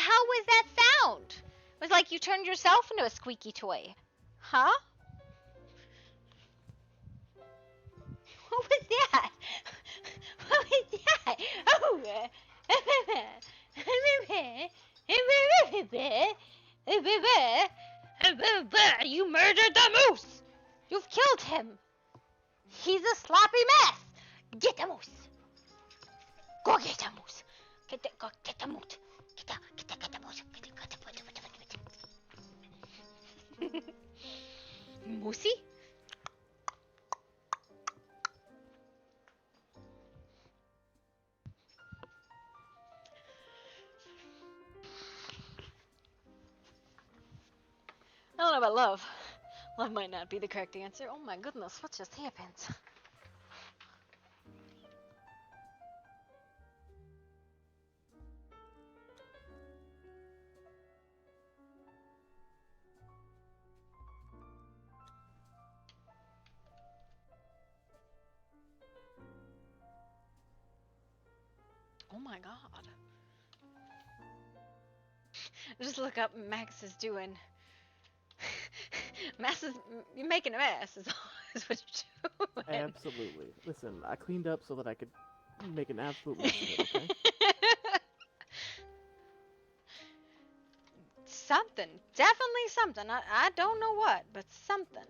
hell was that sound? It was like you turned yourself into a squeaky toy. Huh? What was that? What was that? Oh! You murdered the moose! You've killed him! He's a sloppy mess! Get the moose! Go get the moose! Get the moose! Get the moose! Moosey? I don't know about love. Love might not be the correct answer. Oh my goodness, what just happened? Oh my god. Just look up Max is doing. Max is you're making a mess is what you're doing. Absolutely. Listen, I cleaned up so that I could make an absolute mess of it, okay? Something. Definitely something. I don't know what, but something.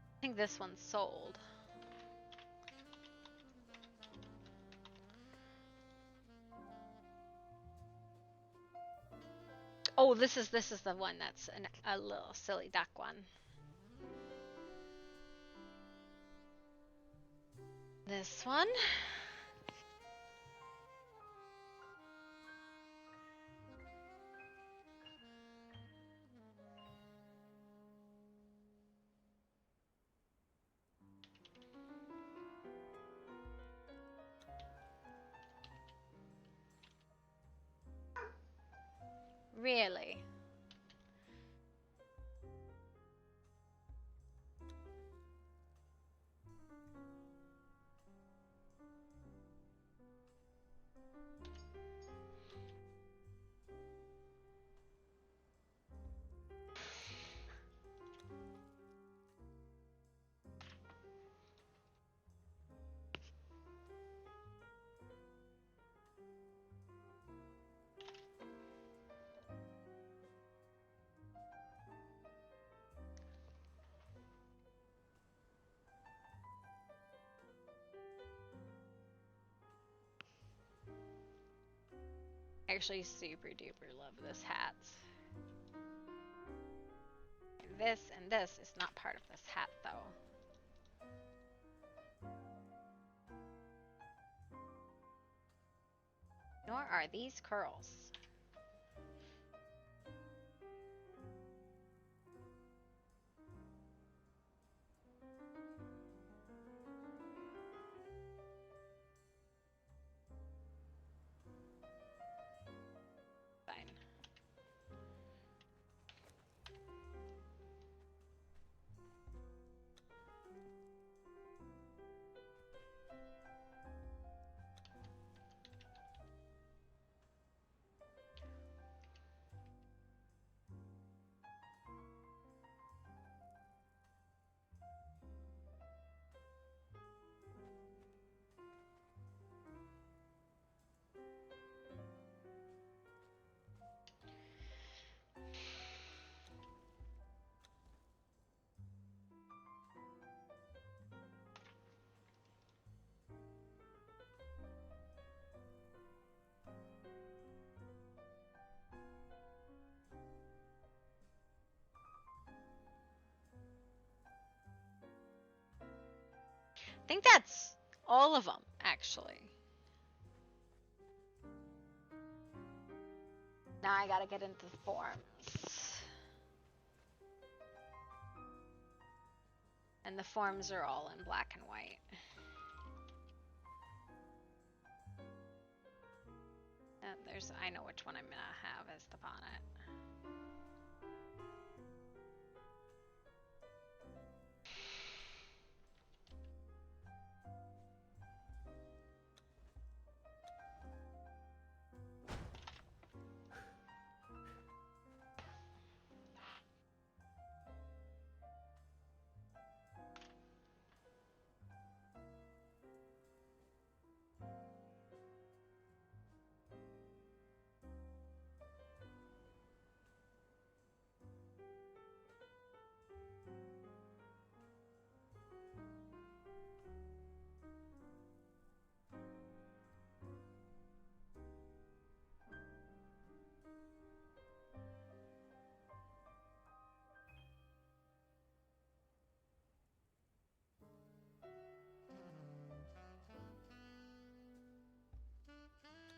I think this one's sold. Oh, this is the one that's a little silly duck one. This one. Really? Actually super duper love this hat. This and this is not part of this hat though. Nor are these curls. Fine. I think that's all of them, actually. Now I gotta get into the forms. And the forms are all in black and white. I know which one I'm gonna have as the bonnet.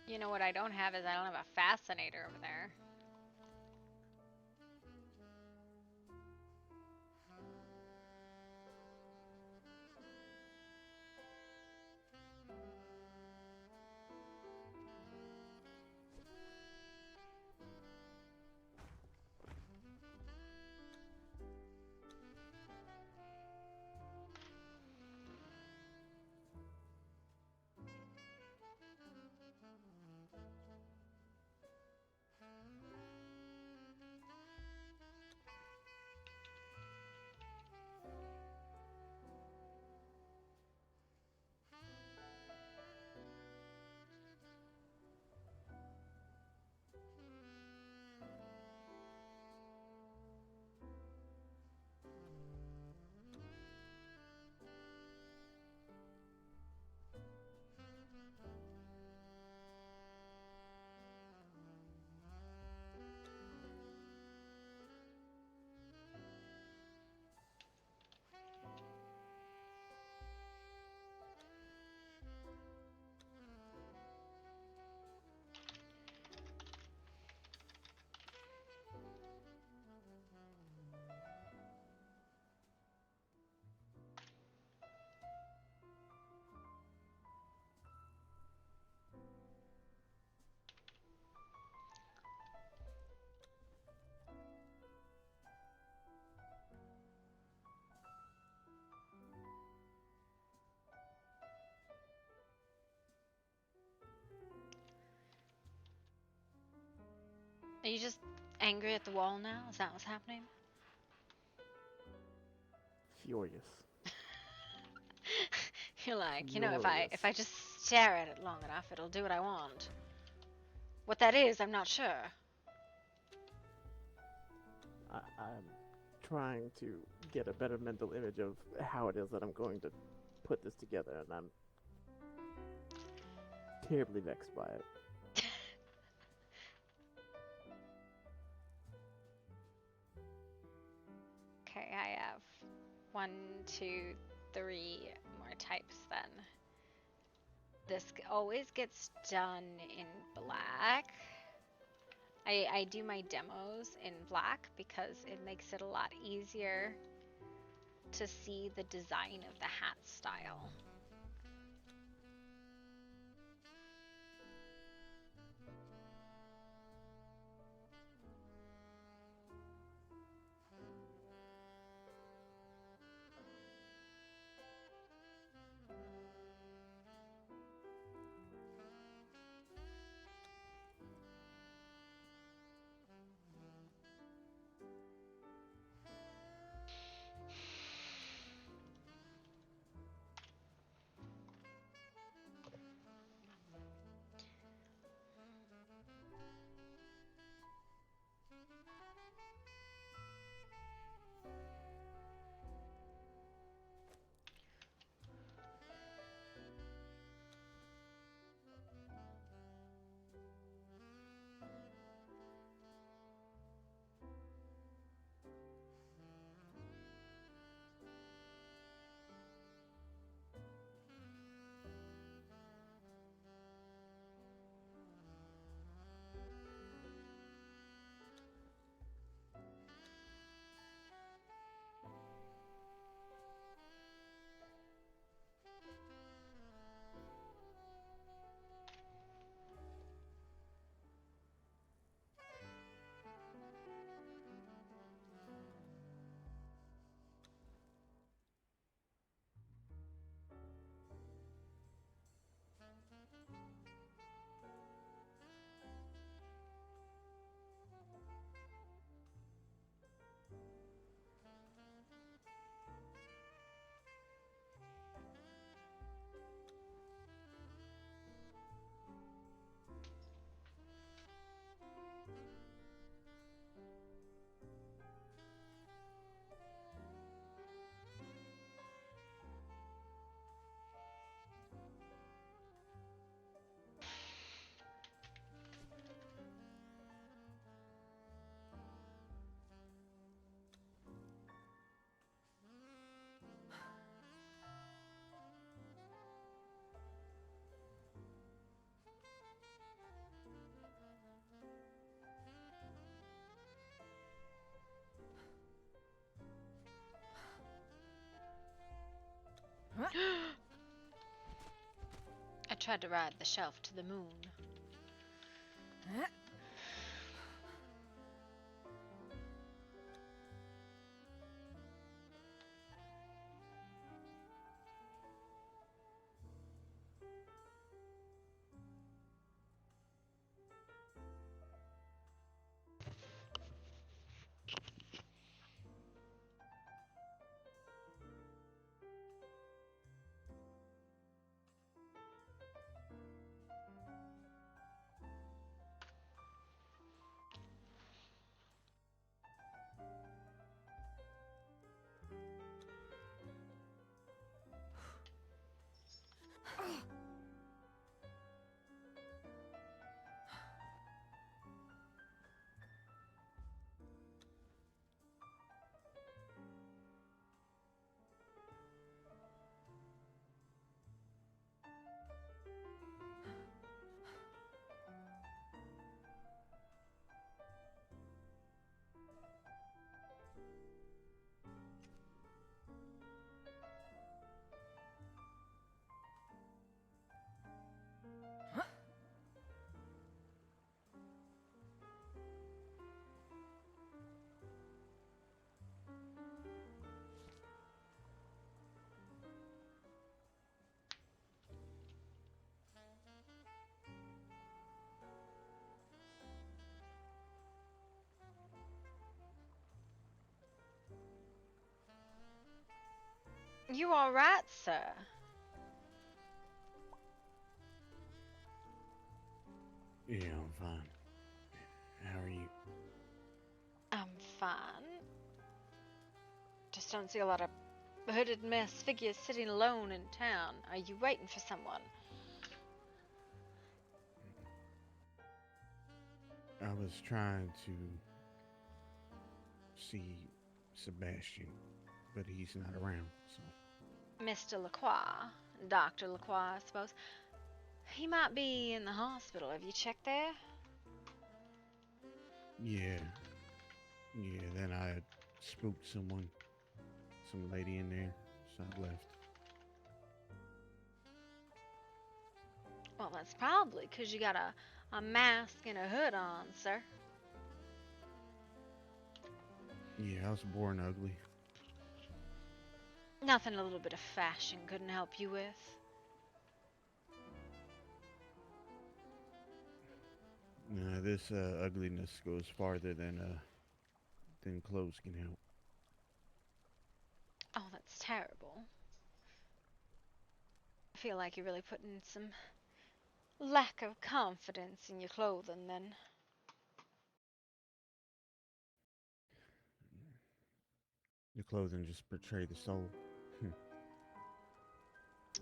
You know what I don't have is I don't have a fascinator over there. Are you just angry at the wall now? Is that what's happening? Furious. You're like, you know, if I just stare at it long enough, it'll do what I want. What that is, I'm not sure. I'm trying to get a better mental image of how it is that I'm going to put this together, and I'm terribly vexed by it. Okay, I have 1, 2, 3 more types then. This always gets done in black. I do my demos in black because it makes it a lot easier to see the design of the hat style. tried to ride the shelf to the moon. You all right, sir? Yeah, I'm fine. How are you? I'm fine. Just don't see a lot of hooded mess figures sitting alone in town. Are you waiting for someone? I was trying to see Sebastian, but he's not around, so. Mr. Lacroix. Dr. Lacroix, I suppose. He might be in the hospital. Have you checked there? Yeah. Yeah, then I had spooked some lady in there, so I left. Well, that's probably because you got a mask and a hood on, sir. Yeah, I was born ugly. Nothing a little bit of fashion couldn't help you with. Nah, this ugliness goes farther than clothes can help. Oh, that's terrible. I feel like you're really putting some lack of confidence in your clothing then. The clothing just portray the soul.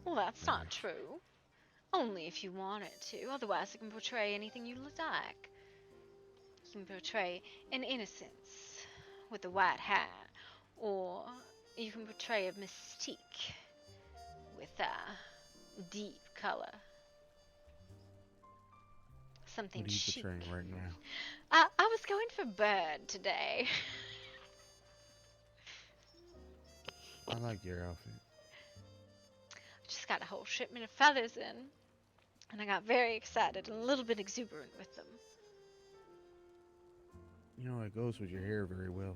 Well, that's not Perhaps. true. Only if you want it to. Otherwise, it can portray anything you like. You can portray an innocence with a white hat, or you can portray a mystique with a deep color. Something What are you chic. portraying right now? I was going for bird today. I like your outfit. Just got a whole shipment of feathers in, and I got very excited and a little bit exuberant with them. You know, it goes with your hair very well.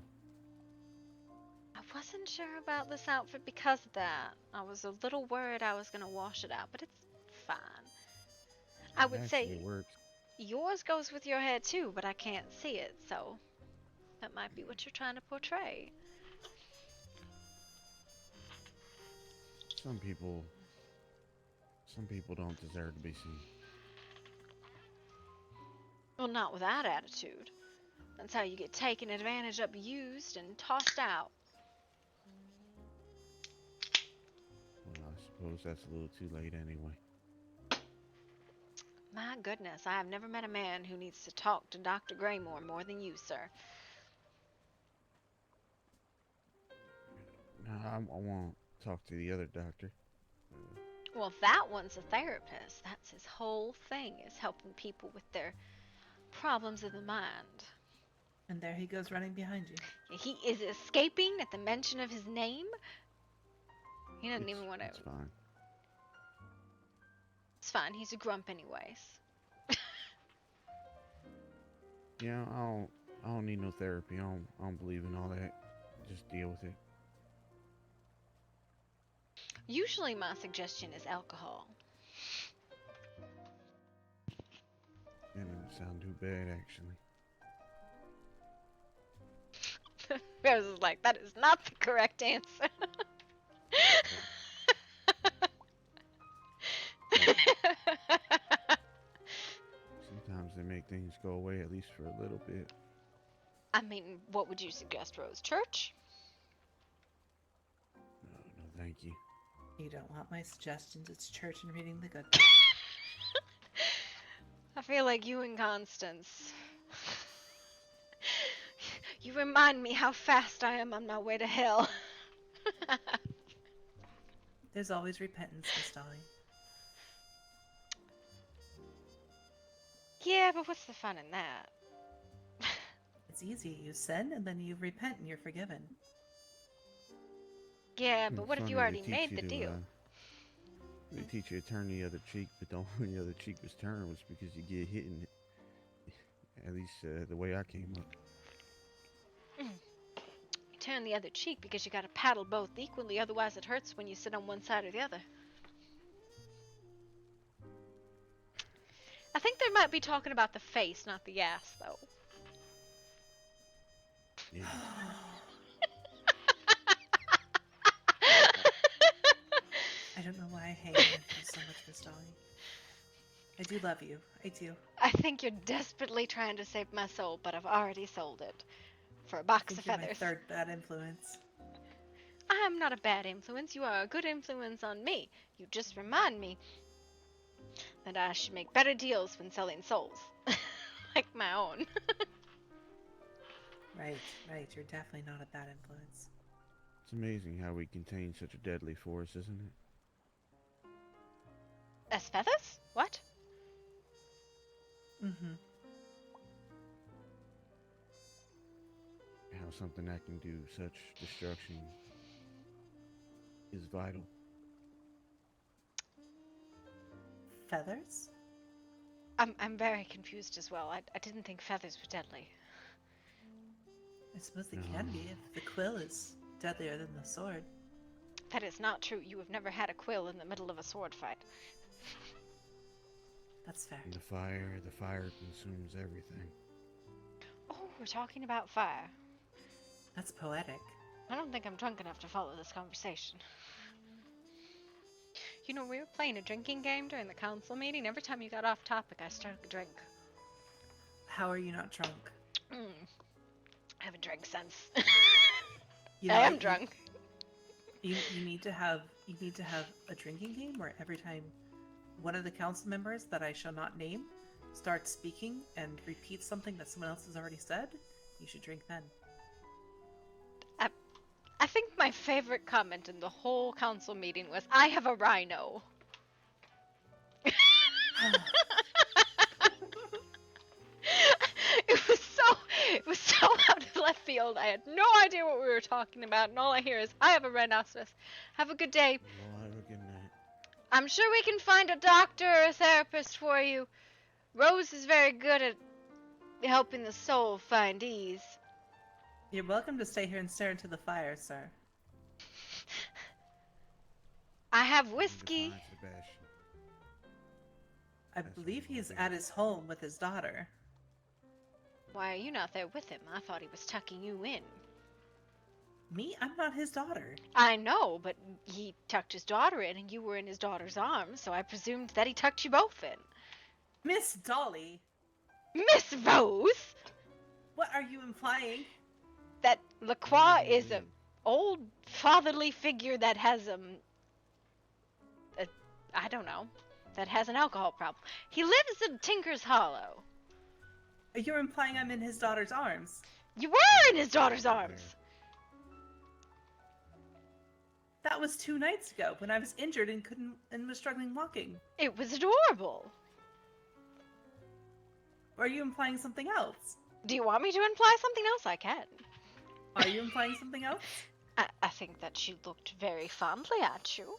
I wasn't sure about this outfit because of that. I was a little worried I was going to wash it out, but it's fine. I would Actually, say it works. yours goes with your hair too, but I can't see it, so that might be what you're trying to portray. Some people don't deserve to be seen. Well, not with that attitude. That's how you get taken advantage of, abused, and tossed out. Well, I suppose that's a little too late anyway. My goodness, I have never met a man who needs to talk to Dr. Graymore more than you, sir. No, I won't talk to the other doctor. Well, that one's a therapist. That's his whole thing, is helping people with their problems of the mind. And there he goes running behind you. He is escaping at the mention of his name. He doesn't even want to. It's fine. It's fine. He's a grump anyways. Yeah, I don't need no therapy. I don't believe in all that. Just deal with it. Usually my suggestion is alcohol. That doesn't sound too bad, actually. Rose is like, that is not the correct answer. Sometimes they make things go away, at least for a little bit. I mean, what would you suggest, Rose? Church? No, thank you. You don't want my suggestions. It's church and reading the good book. I feel like you and Constance. You remind me how fast I am on my way to hell. There's always repentance, Miss Dolly. Yeah, but what's the fun in that? It's easy. You sin and then you repent and you're forgiven. Yeah, but what if Funny, you they already teach made you the to, deal? They teach you to turn the other cheek, but the only the other cheek was turned was because you get hit in it. At least the way I came up. You turn the other cheek because you gotta paddle both equally, otherwise it hurts when you sit on one side or the other. I think they might be talking about the face, not the ass, though. Yeah. I don't know why I hang on to you so much, Miss Dolly. I do love you. I do. I think you're desperately trying to save my soul, but I've already sold it. For a box of You're my feathers. third bad influence. I am not a bad influence. You are a good influence on me. You just remind me that I should make better deals when selling souls. Like my own. Right. You're definitely not a bad influence. It's amazing how we contain such a deadly force, isn't it? As feathers? What? Mm-hmm. How something that can do such destruction is vital. Feathers? I'm very confused as well. I didn't think feathers were deadly. I suppose they No. can be if the quill is deadlier than the sword. That is not true. You have never had a quill in the middle of a sword fight. That's fair. And the fire consumes everything. Oh, we're talking about fire. That's poetic. I don't think I'm drunk enough to follow this conversation. You know, we were playing a drinking game during the council meeting. Every time you got off topic, I started to drink. How are you not drunk? I haven't drank since. You I know, am drunk. You need to have a drinking game where every time one of the council members that I shall not name starts speaking and repeats something that someone else has already said, you should drink then. I think my favorite comment in the whole council meeting was, I have a rhino. It was so out of left field. I had no idea what we were talking about, and all I hear is, I have a rhinoceros. Have a good day. Well, have a good night. I'm sure we can find a doctor or a therapist for you. Rose is very good at helping the soul find ease. You're welcome to stay here and stare into the fire, sir. I have whiskey. Define Sebastian. I believe he's at his home with his daughter. Why are you not there with him? I thought he was tucking you in. Me? I'm not his daughter. I know, but he tucked his daughter in and you were in his daughter's arms, so I presumed that he tucked you both in. Miss Dolly! Miss Rose! What are you implying? That Lacroix is an old fatherly figure that has, I don't know, that has an alcohol problem. He lives in Tinker's Hollow. You're implying I'm in his daughter's arms. You were in his daughter's arms! That was 2 nights ago when I was injured and was struggling walking. It was adorable. Or are you implying something else? Do you want me to imply something else? I can. Are you implying something else? I think that she looked very fondly at you.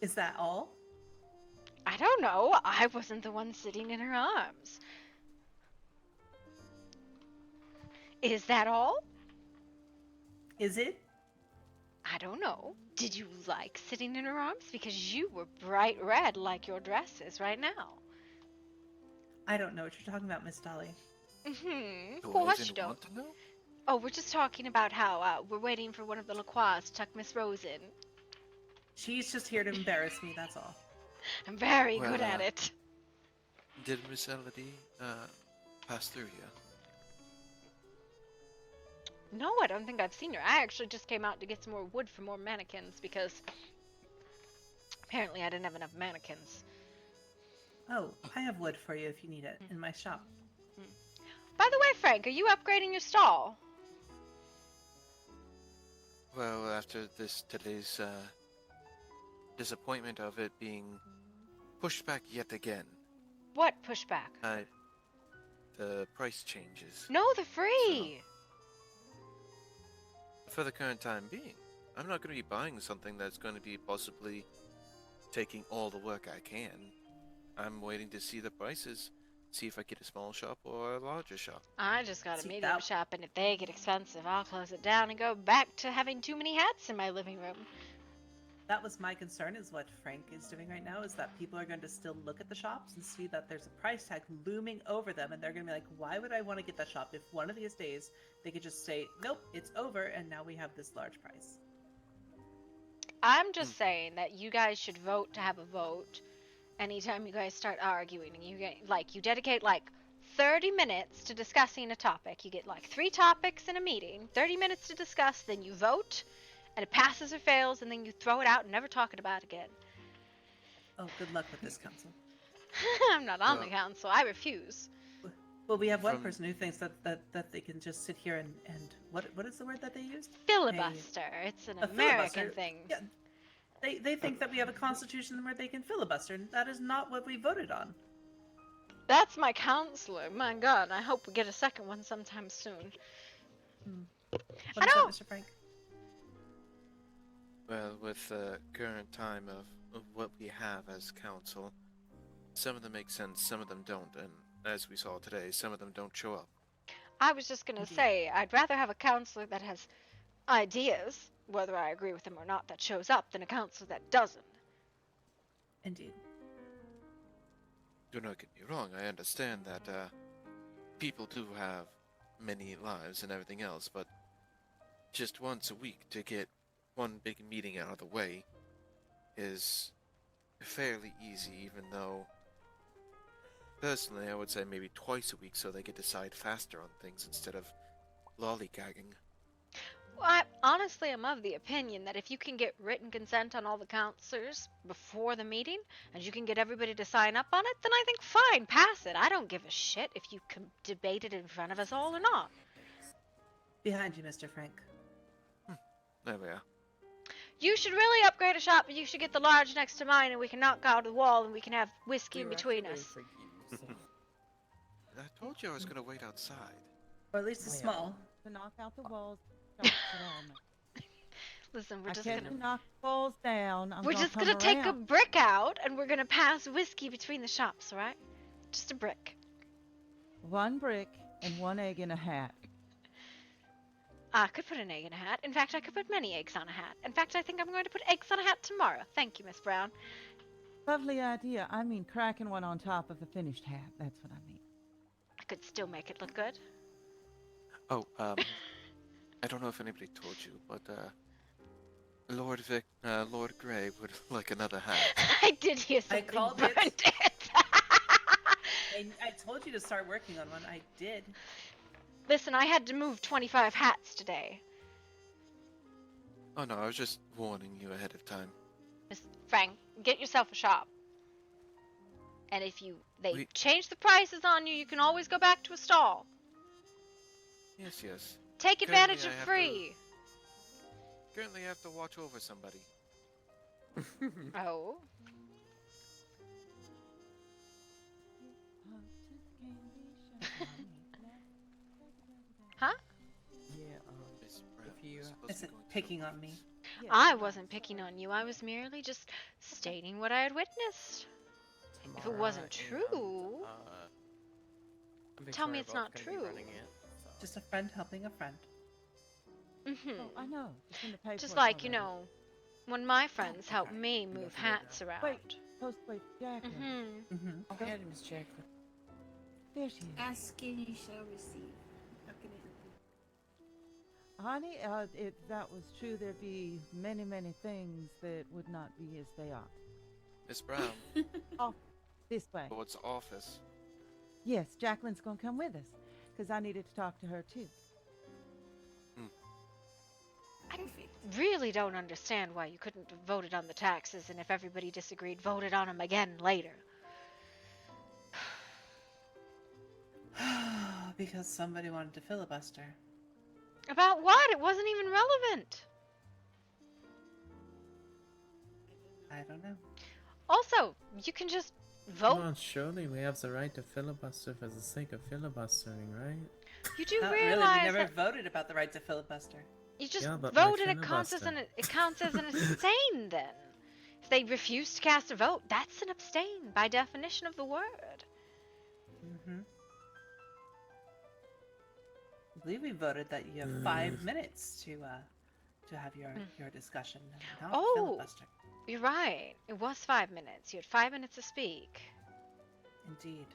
Is that all? I don't know. I wasn't the one sitting in her arms. Is that all? Is it? I don't know. Did you like sitting in her arms? Because you were bright red like your dress is right now. I don't know what you're talking about, Miss Dolly. Mm-hmm. Of Do I course even you don't. want to know? Oh, we're just talking about how we're waiting for one of the LaCroix to tuck Miss Rose in. She's just here to embarrass me, that's all. I'm very Well, good at it. Did Miss Elodie pass through here? No, I don't think I've seen her. I actually just came out to get some more wood for more mannequins because apparently I didn't have enough mannequins. Oh, I have wood for you if you need it in my shop. By the way, Frank, are you upgrading your stall? Well, after today's disappointment of it being pushed back yet again, What pushback? the price changes. No, the free. For the current time being, I'm not going to be buying something that's going to be possibly taking all the work I can. I'm waiting to see the prices, see if I get a small shop or a larger shop. I just got a See, medium that- shop, and if they get expensive, I'll close it down and go back to having too many hats in my living room. That was my concern, is what Frank is doing right now, is that people are going to still look at the shops and see that there's a price tag looming over them, and they're going to be like, why would I want to get that shop if one of these days they could just say, nope, it's over, and now we have this large price. I'm just saying that you guys should vote to have a vote anytime you guys start arguing, and you get you dedicate 30 minutes to discussing a topic. You get 3 topics in a meeting, 30 minutes to discuss, then you vote, and it passes or fails, and then you throw it out and never talk about it again. Oh, good luck with this, council. I'm not on the Well- council. I refuse. Well, we have one From- person who thinks that they can just sit here and what is the word that they used? Filibuster. It's an A American filibuster. thing. Yeah, they think that we have a constitution where they can filibuster, and that is not what we voted on. That's my counselor. My God, I hope we get a second one sometime soon. What I is that, don't- Mr. Frank? Well, with the current time of what we have as council, some of them make sense, some of them don't, and as we saw today, some of them don't show up. I was just gonna Indeed. say, I'd rather have a counselor that has ideas, whether I agree with them or not, that shows up, than a counselor that doesn't. Indeed. Do not get me wrong, I understand that people do have many lives and everything else, but just once a week to get one big meeting out of the way is fairly easy, even though personally I would say maybe twice a week so they could decide faster on things instead of lollygagging. Well, honestly, I'm of the opinion that if you can get written consent on all the counselors before the meeting, and you can get everybody to sign up on it, then I think fine, pass it. I don't give a shit if you can debate it in front of us all or not. Behind you, Mr. Frank. There we are. You should really upgrade a shop, and you should get the large next to mine, and we can knock out the wall, and we can have whiskey in between us. I told you I was gonna wait outside. Or at least a Well, small. To knock out the walls. Don't sit on me. Listen, we're I just can't gonna knock the walls down. we're just gonna take a brick out, and we're gonna pass whiskey between the shops, all right? Just a brick. one brick and one egg in a hat. I could put an egg in a hat. In fact, I could put many eggs on a hat. In fact, I think I'm going to put eggs on a hat tomorrow. Thank you, Miss Brown. Lovely idea. I mean, cracking one on top of a finished hat. That's what I mean. I could still make it look good. Oh, I don't know if anybody told you, but Lord Grey would like another hat. I did hear I something called burned it. it. I told you to start working on one. I did. Listen, I had to move 25 hats today. Oh no, I was just warning you ahead of time. Miss Frank, get yourself a shop. And if they We- change the prices on you, you can always go back to a stall. Yes, yes. Take advantage Currently, of I have free. Currently, I have to watch over somebody. Oh. Huh? Yeah, Miss Brown If you- was supposed Is to it go into picking the on me? office. Yes, I right, wasn't picking sorry. on you. I was merely just stating what I had witnessed. If it wasn't true, tell me it's not true. Just a friend helping a friend. Oh, I know. It's in the paperwork Just like, already. when my friends help me move hats around. Wait, Jacqueline. Mm-hmm. Oh, hey, Miss Jacqueline. There she is. Ask and you shall receive. How can I help you? Honey, if that was true, there'd be many, many things that would not be as they are. Miss Brown, Oh, this way. what's office? Yes, Jacqueline's gonna come with us, because I needed to talk to her too. Perfect. Really don't understand why you couldn't have voted on the taxes, and if everybody disagreed, voted on them again later. Because somebody wanted to filibuster. About what? It wasn't even relevant. I don't know. Also, you can just vote. Come on, surely we have the right to filibuster for the sake of filibustering, right? You do Not really, we realize never that voted about the right to filibuster. you just Yeah, but vote my and it counts as filibuster. it counts as an abstain then. If they refuse to cast a vote, that's an abstain by definition of the word. Mm-hmm. I believe we voted that you have 5 minutes to have your discussion. Not Oh. filibuster. You're right. It was 5 minutes. You had 5 minutes to speak. Indeed.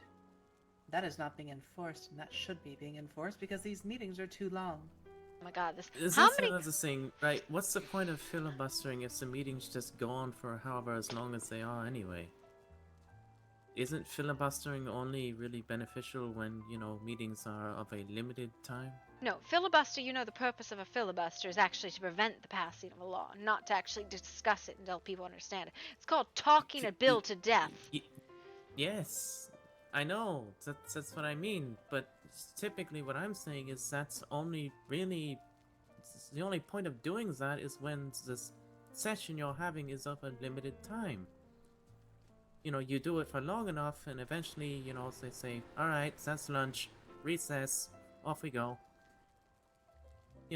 That is not being enforced, and that should be being enforced because these meetings are too long. Oh my god, this Is how this many another thing, right? What's the point of filibustering if the meetings just go on for however as long as they are anyway? Isn't filibustering only really beneficial when, meetings are of a limited time? No, filibuster, the purpose of a filibuster is actually to prevent the passing of a law, not to actually discuss it until people understand it. It's called talking a bill to death. Yes, I know. That's what I mean. But typically what I'm saying is that's only really... The only point of doing that is when this session you're having is of a limited time. You do it for long enough and eventually, they say, alright, that's lunch, recess, off we go. I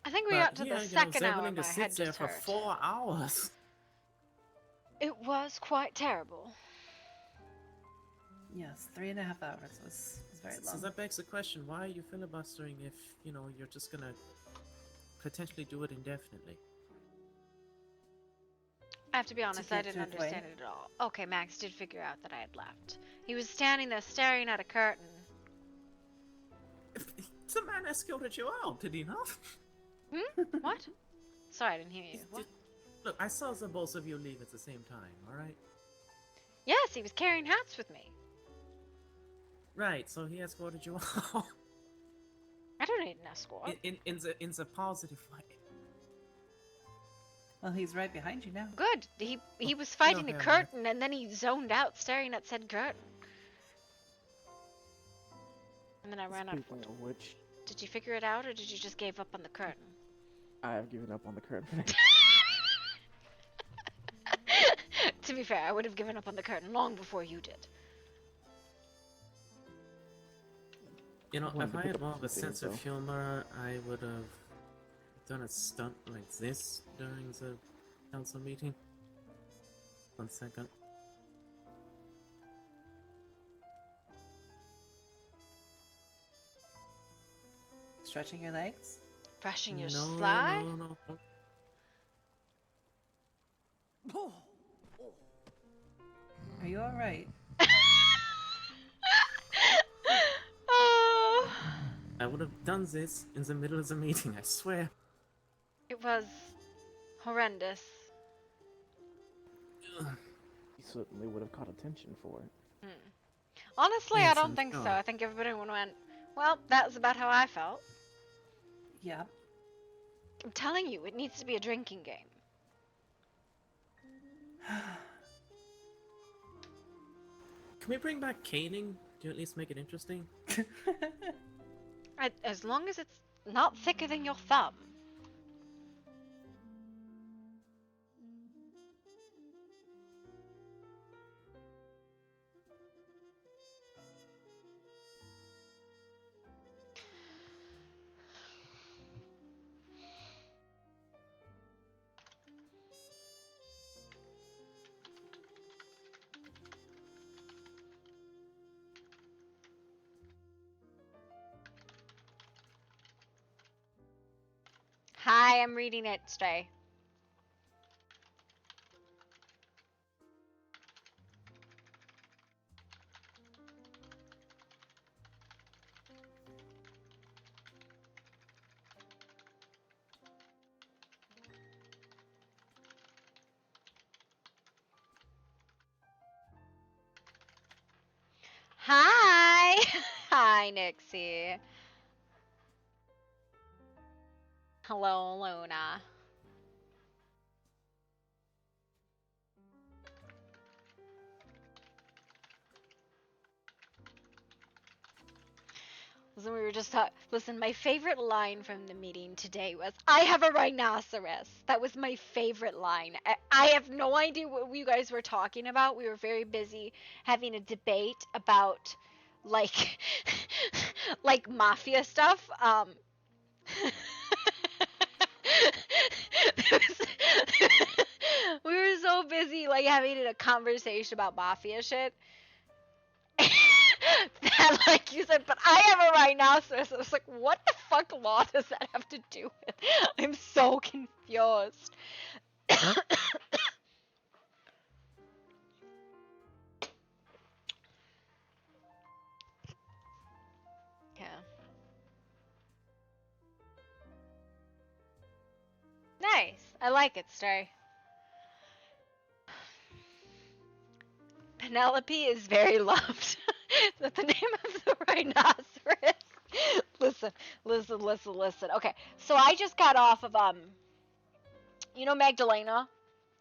think we But got to here, the second they're hour, willing my to head sit there just for hurt. 4 hours. It was quite terrible. Yes, 3.5 hours was very So long. that begs the question, why are you filibustering if, you're just gonna potentially do it indefinitely? I have to be honest, I get didn't to the understand it at all. Okay, Max did figure out that I had left. He was standing there staring at a curtain. The man escorted you out, did he not? What? Sorry, I didn't hear you. What? Look, I saw the both of you leave at the same time, alright? Yes, he was carrying hats with me. Right, so he escorted you out. I don't need an escort. in the positive way. Well, he's right behind you now. Good. He was fighting a yeah, curtain and then he zoned out staring at said curtain. And then I ran out of Speaking of which, Did you figure it out or did you just give up on the curtain? I have given up on the curtain. To be fair, I would have given up on the curtain long before you did. Wanted If to I pick had up more of a some sense things, of humor, I would have done a stunt like this during the council meeting. 1 second. Stretching your legs. Brushing your No, sly? no. Are you alright? Oh, I would have done this in the middle of the meeting, I swear. it was horrendous. He certainly would have caught attention for it. Honestly, I Yes, don't I'm think so. sure. I think everybody went, well, that was about how I felt. Yeah. I'm telling you, it needs to be a drinking game. Can we bring back caning to at least make it interesting? As long as it's not thicker than your thumb. I am reading it, Stray. Hi! Hi, Nixie. Hello, Luna. Listen, we were just listen, my favorite line from the meeting today was, I have a rhinoceros. That was my favorite line. I have no idea what you guys were talking about. We were very busy having a debate about, like, like mafia stuff. We were so busy, like, having a conversation about mafia shit. That, like you said, but I have a rhinoceros. I was like, what the fuck law does that have to do with? I'm so confused. Yeah. Nice. I like it, Star. Penelope is very loved. Is that the name of the rhinoceros? Listen. Okay, so I just got off of you know Magdalena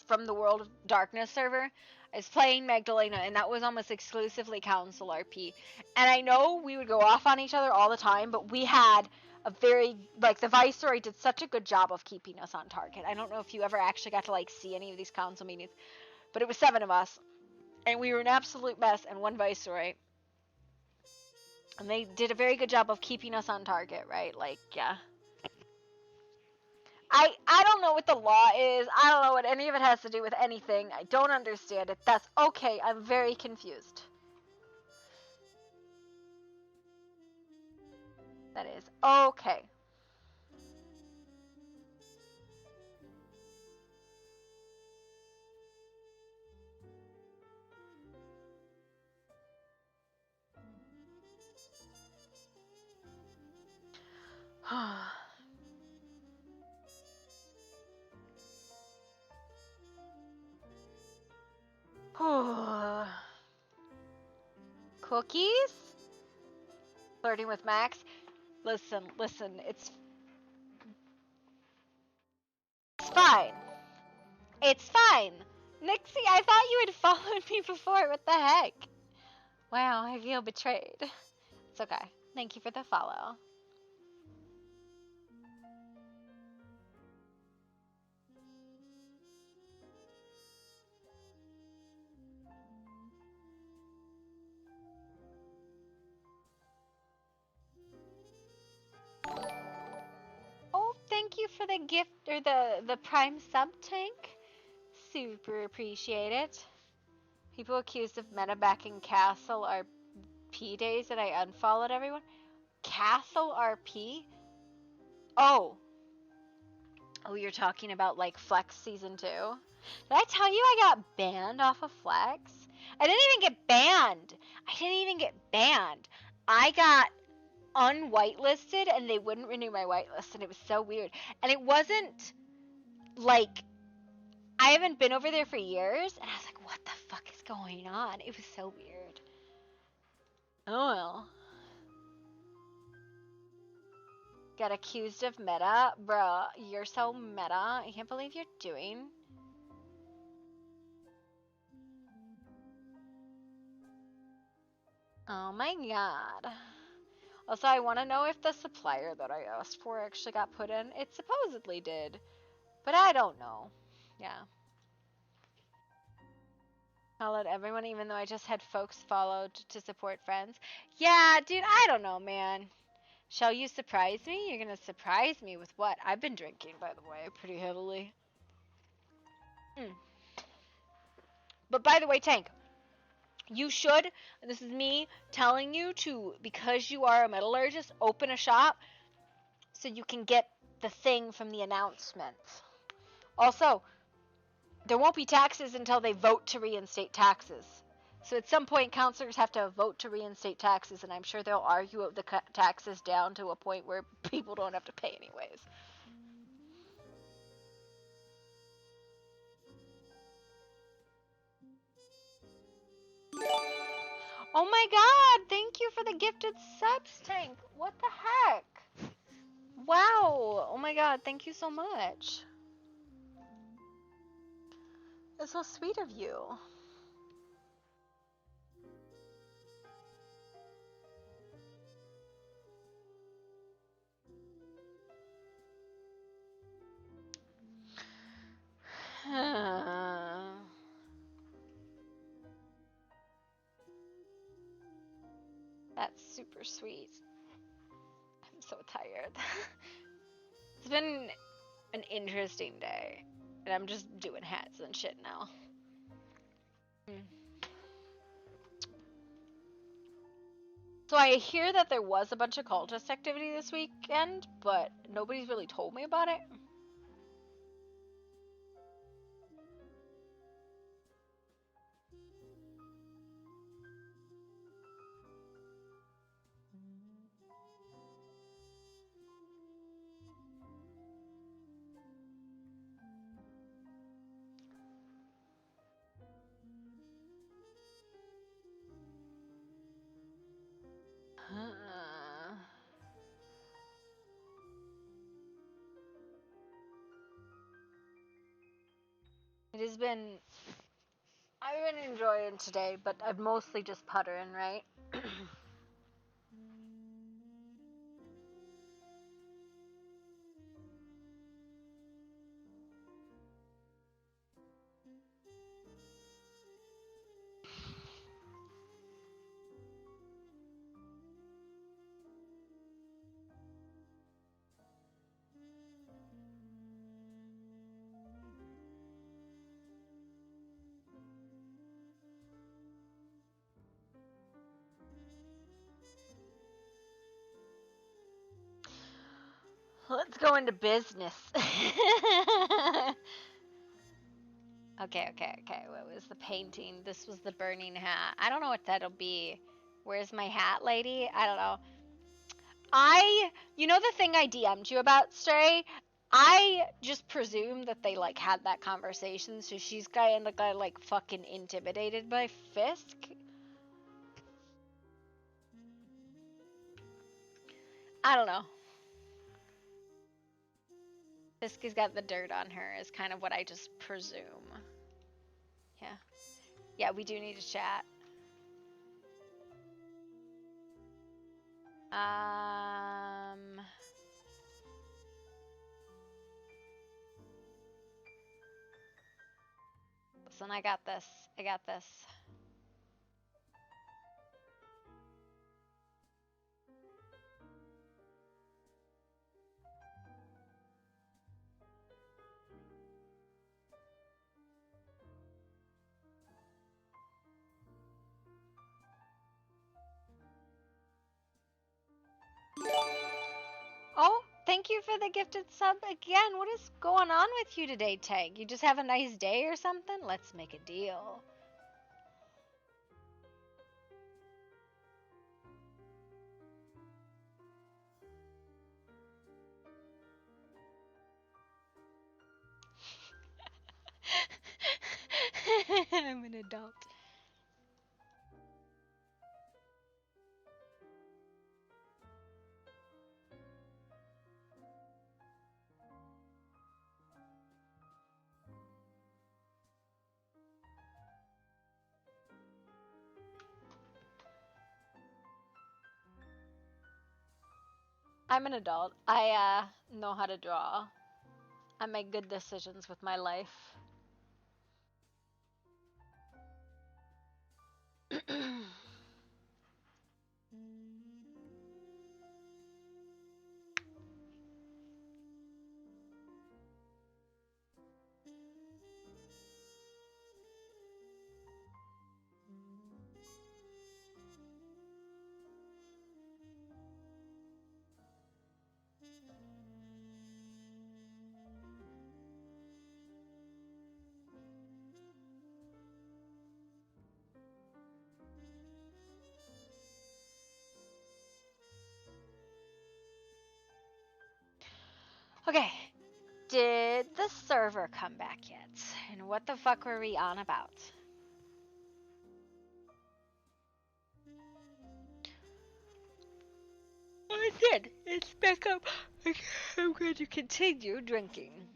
from the World of Darkness server. I was playing Magdalena, and that was almost exclusively Council RP. And I know we would go off on each other all the time, but we had a very, like, the Viceroy did such a good job of keeping us on target. I don't know if you ever actually got to, like, see any of these council meetings, but it was 7 of us, and we were an absolute mess, and 1 Viceroy. And they did a very good job of keeping us on target, right? Like, yeah. I don't know what the law is. I don't know what any of it has to do with anything. I don't understand it. That's okay. I'm very confused. That is okay. Cookies? Flirting with Max? Listen, it's fine. It's fine. Nixie, I thought you had followed me before. What the heck? Wow, I feel betrayed. It's okay. Thank you for the follow. Oh, thank you for the gift, or the prime sub tank. Super appreciate it. People accused of meta backing Castle RP days that I unfollowed everyone. Castle RP? Oh, you're talking about, like, Flex Season 2? Did I tell you I got banned off of Flex? I didn't even get banned. I got unwhitelisted, and they wouldn't renew my whitelist, and it was so weird. And it wasn't, like, I haven't been over there for years, and I was like, what the fuck is going on? It was so weird. Oh well. Got accused of meta. Bruh, you're so meta. I can't believe you're doing. Oh my god. Also, I want to know if the supplier that I asked for actually got put in. It supposedly did, but I don't know. Yeah. Followed everyone, even though I just had folks followed to support friends. Yeah, dude, I don't know, man. Shall you surprise me? You're gonna surprise me with what? I've been drinking, by the way, pretty heavily. But by the way, Tank, you should, and this is me telling you to, because you are a metallurgist, open a shop so you can get the thing from the announcements. Also, there won't be taxes until they vote to reinstate taxes. So at some point, councilors have to vote to reinstate taxes, and I'm sure they'll argue the taxes down to a point where people don't have to pay anyways. Oh my god, thank you for the gifted subs, Tank. What the heck? Wow. Oh my god, thank you so much. That's so sweet of you. That's super sweet. I'm so tired. It's been an interesting day, and I'm just doing hats and shit now. So I hear that there was a bunch of cultist activity this weekend, but nobody's really told me about it. It has been... I've been enjoying today, but I'm mostly just puttering, right? Let's go into business. Okay. What was the painting? This was the burning hat. I don't know what that'll be. Where's my hat, lady? I don't know. You know the thing I DM'd you about, Stray? I just presumed that they, like, had that conversation, so she's kind of got, like, fucking intimidated by Fisk. I don't know. Fisk has got the dirt on her is kind of what I just presume. Yeah. Yeah, we do need to chat. Listen, I got this. I got this. Oh, thank you for the gifted sub again. What is going on with you today, Tag? You just have a nice day or something? Let's make a deal. I'm an adult. I'm an adult. I know how to draw. I make good decisions with my life. Okay. Did the server come back yet? And what the fuck were we on about? I did. It's back up. Okay, I'm going to continue drinking.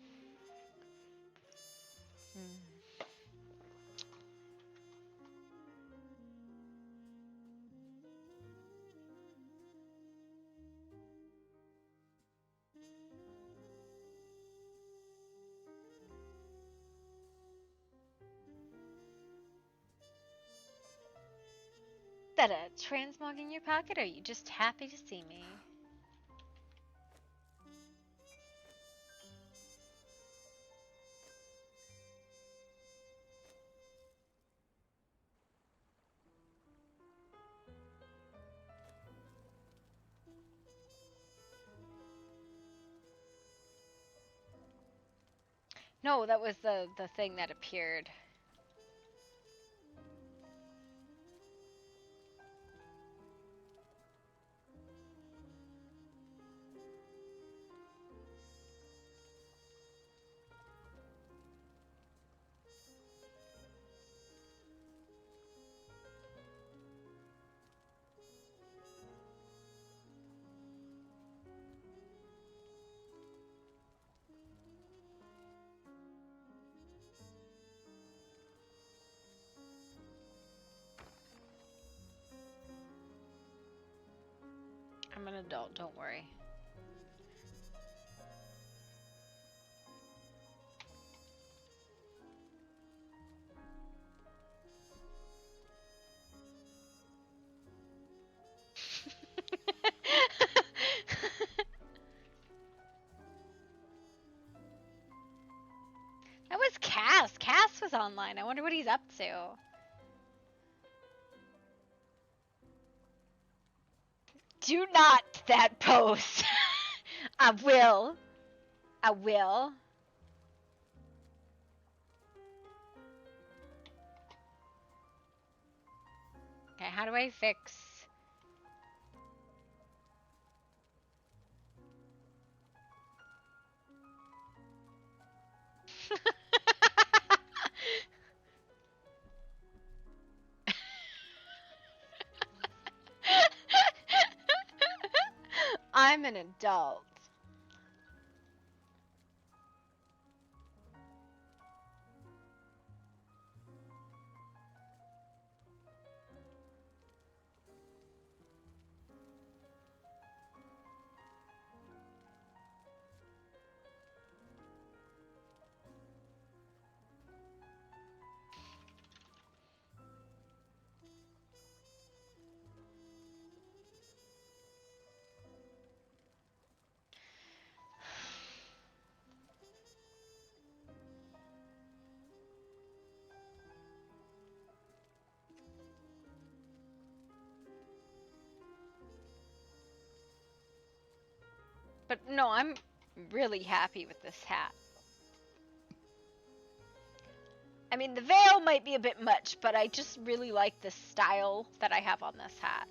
That a transmog in your pocket, or are you just happy to see me? No, that was the thing that appeared. I'm an adult, don't worry. That was Cass. Cass was online. I wonder what he's up to. Do not that post. I will. I will. Okay, how do I fix... I'm an adult. But no, I'm really happy with this hat. I mean, the veil might be a bit much, but I just really like the style that I have on this hat.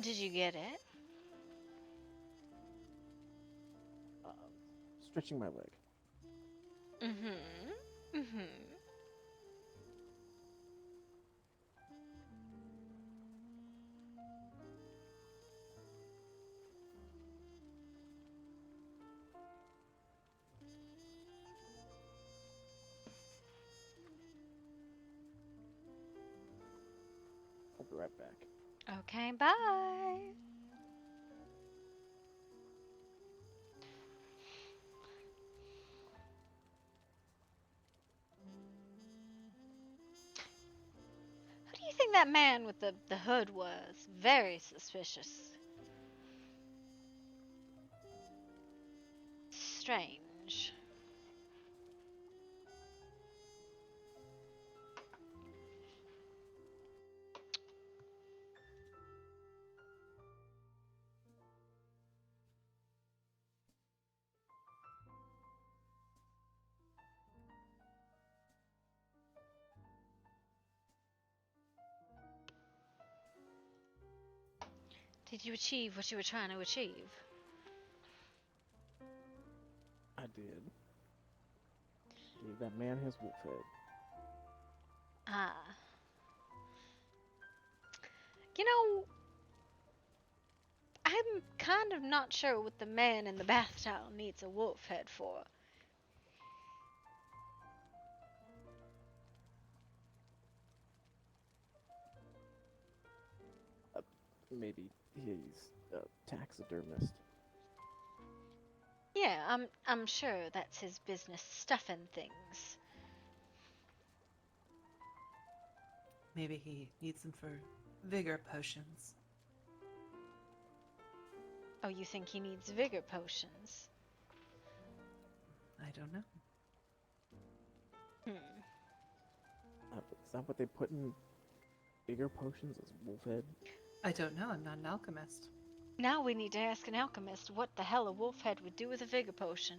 Did you get it? Stretching my leg. Mm-hmm. Mm-hmm. be right back. Okay, bye. Who do you think that man with the hood was? Very suspicious. Strange. Did you achieve what you were trying to achieve? I did. Gave that man his wolf head. Ah. You know, I'm kind of not sure what the man in the bath towel needs a wolf head for. Maybe he's a taxidermist. Yeah, I'm sure that's his business, stuffing things. Maybe he needs them for vigor potions. Oh, you think he needs vigor potions? I don't know. Is that what they put in bigger potions as wolf head? I don't know. I'm not an alchemist. Now we need to ask an alchemist what the hell a wolf head would do with a vigor potion.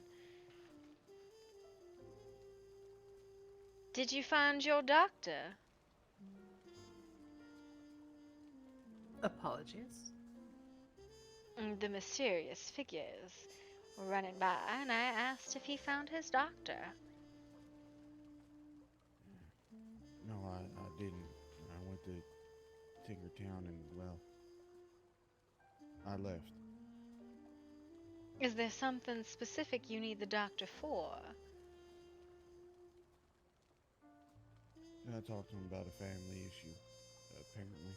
Did you find your doctor? Apologies. The mysterious figures were running by, and I asked if he found his doctor. No, I didn't. I went to Tinkertown and, well, I left. Is there something specific you need the doctor for? I talked to him about a family issue, apparently.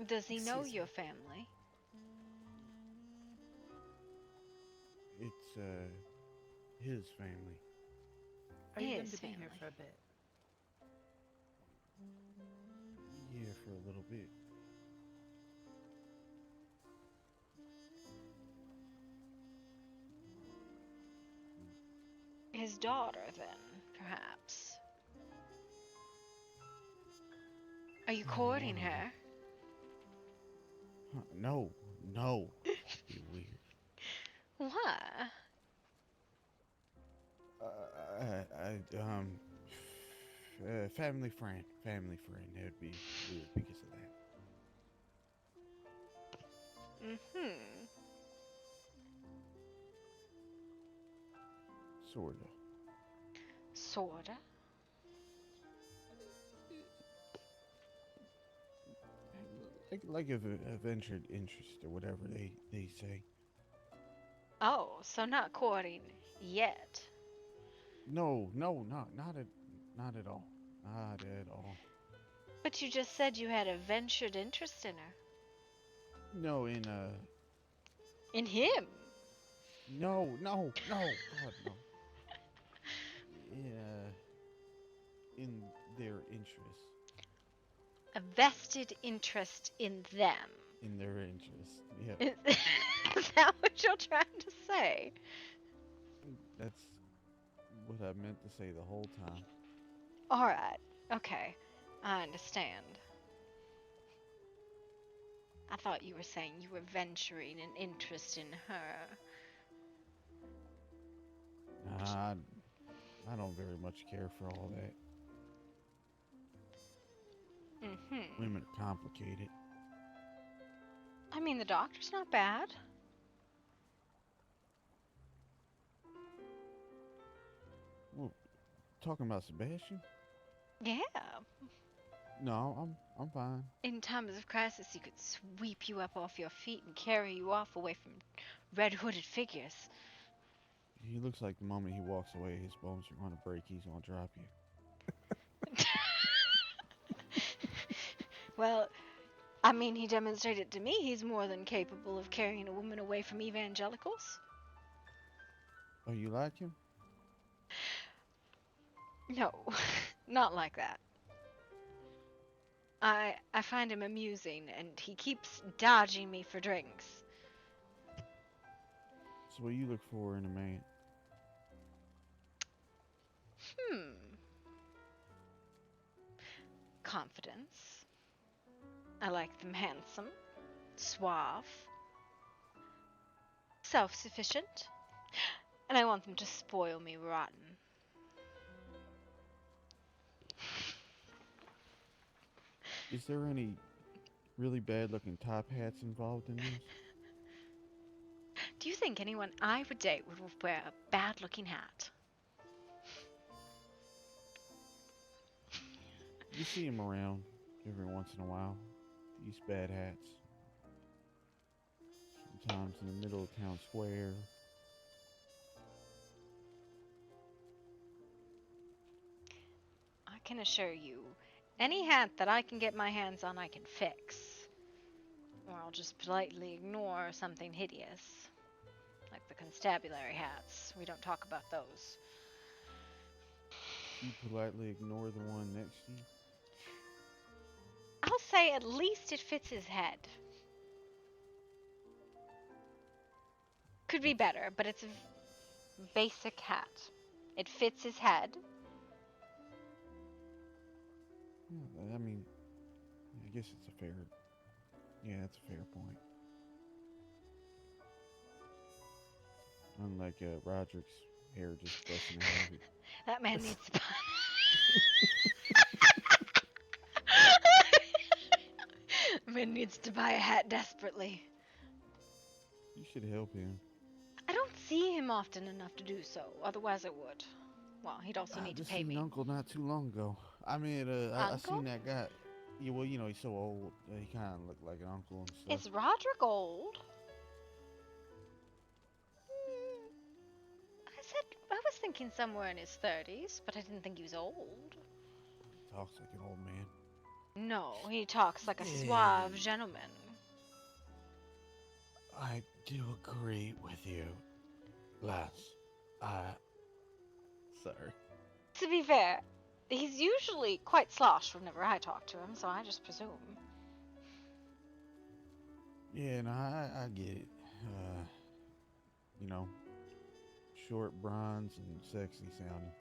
Does he know Excuse your me. family? It's, his family. Are you going His to be here family. for a bit? Yeah, for a little bit. His daughter, then, perhaps. Are you Oh, courting wow. her? Huh, no, no. Be weird. Why? Family friend. Family friend. That would be weird because of that. Mm-hmm. Sorta. Sorta. Like a ventured interest or whatever they say. Oh, so not courting yet. No, not at all. Not at all. But you just said you had a ventured interest in her. No, In him? no, God, no. In their interest. A vested interest in them. In their interest. Yeah. Is that what you're trying to say? That's what I meant to say the whole time. Alright. Okay. I understand. I thought you were saying you were venturing an interest in her. Nah, I don't very much care for all that. Mm-hmm. Women are complicated. I mean, the doctor's not bad. Well, talking about Sebastian? Yeah. No, I'm fine. In times of crisis, he could sweep you up off your feet and carry you off away from red-hooded figures. He looks like the moment he walks away, his bones are gonna break. He's gonna drop you. Well, I mean, he demonstrated to me he's more than capable of carrying a woman away from evangelicals. Oh, you like him? No, not like that. I find him amusing, and he keeps dodging me for drinks. So what do you look for in a man? Confidence. I like them handsome, suave, self-sufficient, and I want them to spoil me rotten. Is there any really bad-looking top hats involved in this? Do you think anyone I would date would wear a bad-looking hat? You see him around every once in a while. These bad hats. Sometimes in the middle of town square. I can assure you, any hat that I can get my hands on I can fix. Or I'll just politely ignore something hideous. Like the constabulary hats. We don't talk about those. You politely ignore the one next to you. I'll say at least it fits his head. Could be better, but it's a basic hat. It fits his head. Yeah, I mean, I guess it's a fair. Yeah, that's a fair point. Unlike Roderick's hair just busting out. That man needs to buy. Man needs to buy a hat desperately. You should help him. I don't see him often enough to do so. Otherwise, I would. Well, he'd also need to just pay seen me. Uncle not too long ago. I mean, I seen that guy. Yeah, well, you know, he's so old. He kind of looked like an uncle and stuff. Is Roderick old? I was thinking somewhere in his 30s, but I didn't think he was old. He talks like an old man. No, he talks like a suave gentleman. I do agree with you, lass. Sorry. To be fair, he's usually quite slosh whenever I talk to him, so I just presume. Yeah, no, I get it. You know, short, bronze, and sexy sounding.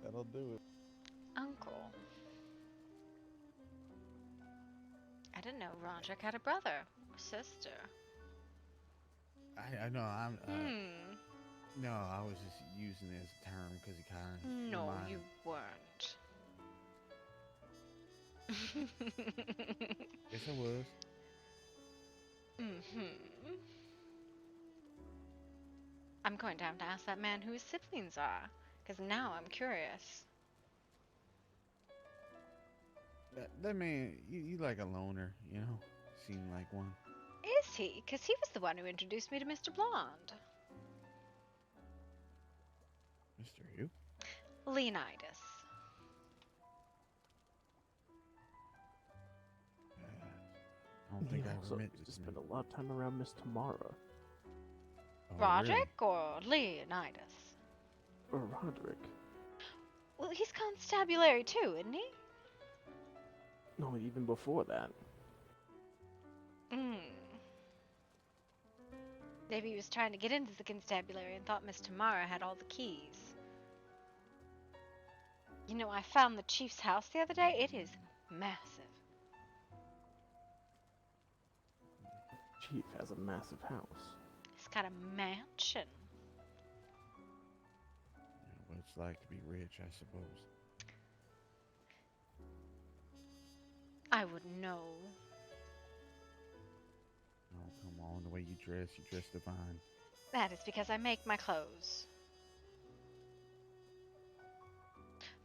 That'll do it. Uncle. I didn't know Roderick had a brother or sister. I know. No, I was just using it as a term because he kind of. No, you weren't. Yes, I was. I'm going to have to ask that man who his siblings are, because now I'm curious. That man, you like a loner, you know? Seemed like one. Is he? Because he was the one who introduced me to Mr. Blonde. Mr. Who? Leonidas. I don't think I ever so met used to this spend man. a lot of time around Miss Tamara. Oh, Roderick or Leonidas? Or Roderick. Well, he's constabulary too, isn't he? No, even before that. Maybe he was trying to get into the constabulary and thought Miss Tamara had all the keys. You know, I found the chief's house the other day. It is massive. Chief has a massive house. It's got a mansion. Yeah, what it's like to be rich, I suppose. I wouldn't know. Oh, come on. The way you dress divine. That is because I make my clothes.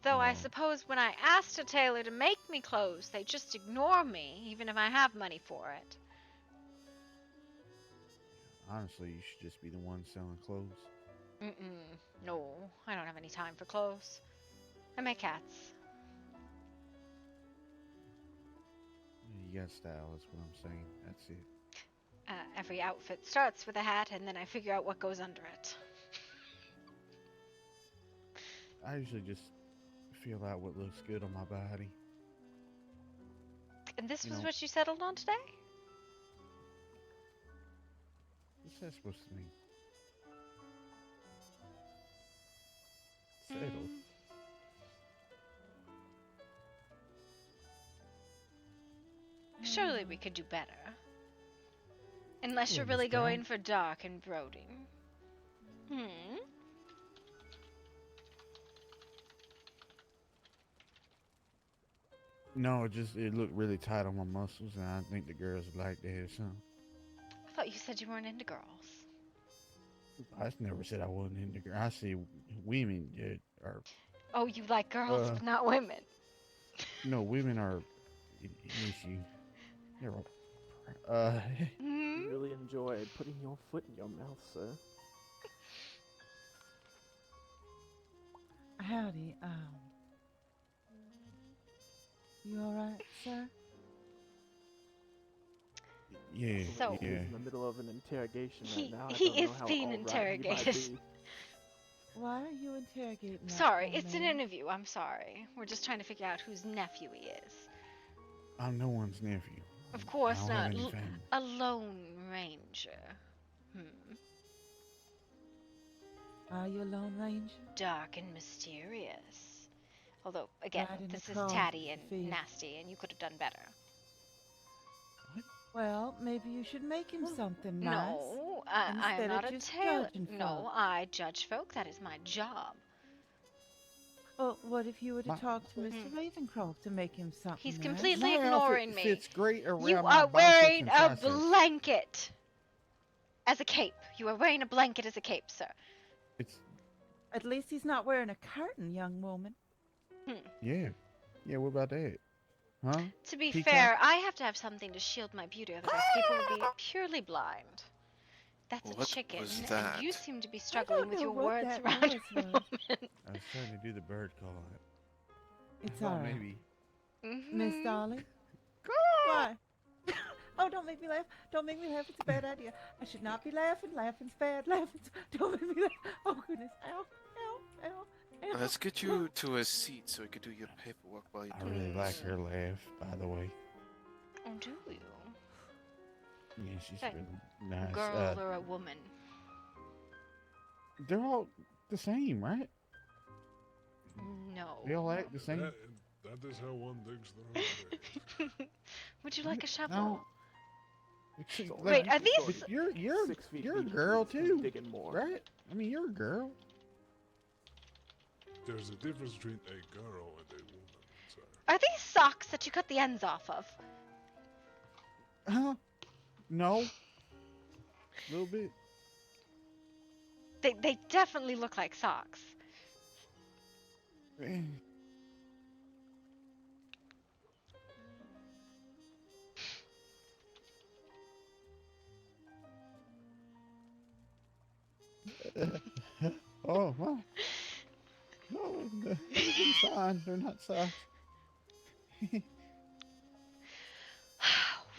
Though I Oh. suppose when I asked a tailor to make me clothes, they just ignore me, even if I have money for it. Honestly, you should just be the one selling clothes. No, I don't have any time for clothes. I make hats. you got style. That's what I'm saying. That's it. Every outfit starts with a hat, and then I figure out what goes under it. I usually just feel out what looks good on my body. And this You was know- what you settled on today? What's that supposed to mean? Settle. Surely we could do better. Unless Well, you're really Miss Brown. going for dark and brooding. No, it looked really tight on my muscles, and I think the girls would like to have some. I thought you said you weren't into girls. I never said I wasn't into girls. I see women that are Oh, you like girls, but not women. women are an issue. They're all, You really enjoyed putting your foot in your mouth, sir. Howdy, you alright, sir? yeah, So- He's yeah. in the middle of an interrogation He- right now. I he don't know is how being all right he might interrogated. be. Why are you interrogating that Sorry, poor it's an man? interview. I'm sorry. We're just trying to figure out whose nephew he is. I'm no one's nephew. Of course I don't have not. any family. A lone ranger. Are you a Lone Ranger? Dark and mysterious. Although, again, Right in the this is claws of tatty the and field. nasty, and you could have done better. Well, maybe you should make him something nice. No, I am instead of not a just tailor. judging No, folk. I judge folk. That is my job. Well, what if you were to My- talk to Mr. Ravencroft to make him something He's nice? completely My ignoring outfit me. fits great around You my are biceps wearing and a triceps. blanket as a cape. You are wearing a blanket as a cape, sir. It's At least he's not wearing a curtain, young woman. yeah. What about that? Huh? To be Peacock? fair, I have to have something to shield my beauty, otherwise people would be purely blind. That's a What chicken, was and that? you seem to be struggling with know your what words that around noise your was. woman. I was trying to do the bird call. It's I thought alright. maybe. Miss Mhm. Dolly? Why? Oh, don't make me laugh. Don't make me laugh. It's a bad idea. I should not be laughing. Laughing's bad. Laughing's... Don't make me laugh. Oh, goodness. Ow, ow, ow, ow. Let's get you to a seat so you can do your paperwork while you I really like her laugh, by the way. Oh, do you? Yeah, she's That really nice. Girl or a woman? They're all the same, right? No. They all act the same. That is how one digs their own grave. Would you like a shovel? No. Wait, are these- but you're 6 feet you're a deep, girl he's too, digging more. right? I mean, you're a girl. There's a difference between a girl and a woman, sir. Are these socks that you cut the ends off of? Huh? No. A little bit. They definitely look like socks. Oh my. No, they're fine. They're not socks.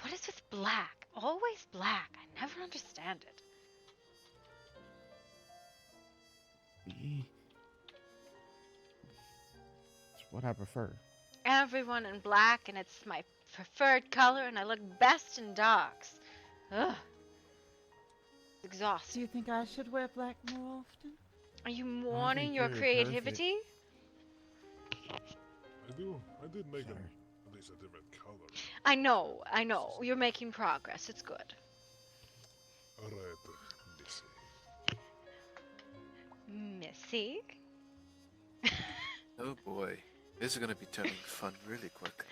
What is with black? Always black. I never understand it. It's what I prefer. Everyone in black, and it's my preferred color, and I look best in darks. Ugh. It's Do exhausting. you think I should wear black more often? Are you mourning think your you're creativity? I did make them Sorry. at least a different color. I know. You're making progress. It's good. Alright, Missy. Missy? Oh boy, this is gonna be turning fun really quick.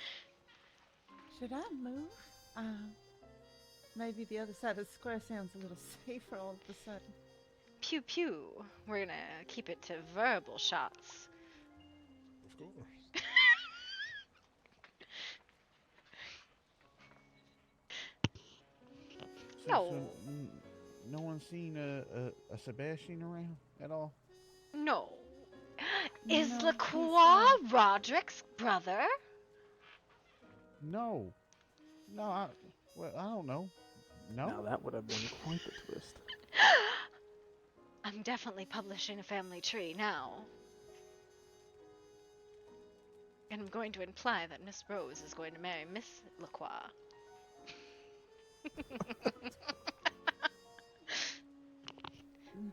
Should I move? Maybe the other side of the square sounds a little safer all of a sudden. Pew pew. We're gonna keep it to verbal shots. Of course. No. No one's seen a Sebastian around at all? No. Is No, LaCroix Roderick's brother? No. No, well, I don't know. No? Now that would have been quite the twist. I'm definitely publishing a family tree now. And I'm going to imply that Miss Rose is going to marry Miss Lacroix.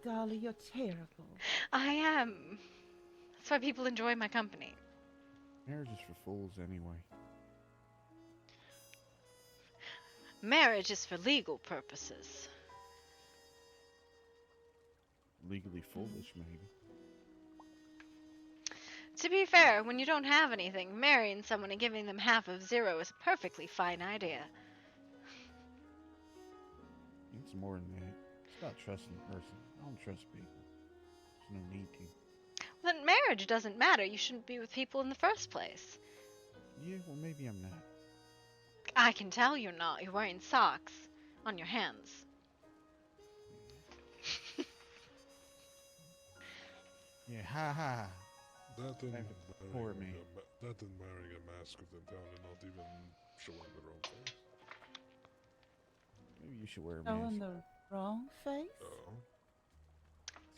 Dolly, you're terrible. I am. That's why people enjoy my company. Marriage is for fools anyway. Marriage is for legal purposes. Legally foolish, maybe. To be fair, when you don't have anything, marrying someone and giving them half of zero is a perfectly fine idea. It's more than that. It's about trusting a person. I don't trust people. There's no need to. Then marriage doesn't matter. You shouldn't be with people in the first place. Yeah, well, maybe I'm not. I can tell you're not. You're wearing socks on your hands. Yeah, ha ha. That and Poor me. That and marrying a masked in town and not even showing the wrong face. Maybe you should wear a Showing mask. the wrong face? Oh.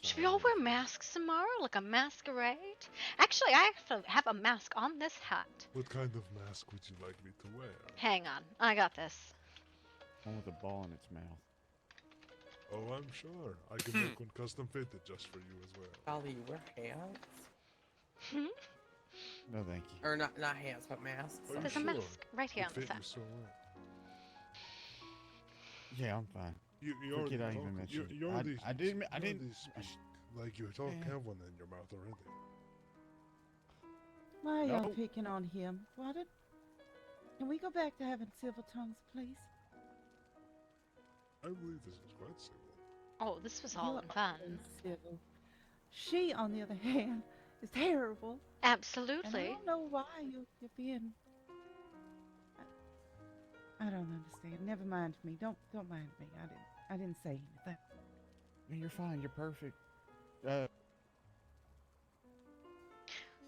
Should we all wear masks tomorrow? Like a masquerade? Actually, I have a mask on this hat. What kind of mask would you like me to wear? Hang on. I got this. One with a ball in its mouth. Oh, I'm sure. I can make one custom fitted just for you as well. Dolly, you wear hats? No, thank you. Or not hats, but masks. Are you There's sure? a mask right here It on the fit side. you so well. Yeah, I'm fine. You Forget already I even talk- mentioned you it. already I didn't. you already speak like you don't Yeah. have one in your mouth already. Why are y'all No. picking on him? Can we go back to having civil tongues, please? I believe this is quite simple. Oh, this was all You in are fun. uncivil. She, on the other hand, is terrible. And I Absolutely. don't know why you're being. I don't understand. Never mind me. Don't mind me. I didn't say anything. Yeah, you're fine. You're perfect.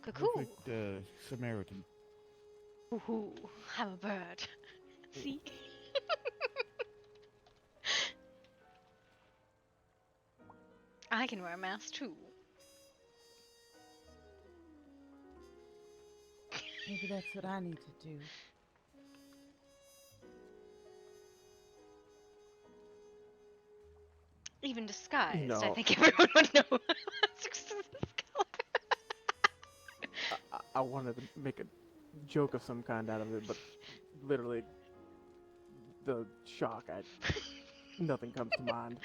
Cuckoo. Perfect Samaritan. Ooh, I'm a bird. See? I can wear a mask too. Maybe that's what I need to do. Even disguised, I No. think everyone would know. I wanted to make a joke of some kind out of it, but literally, the shock, nothing comes to mind.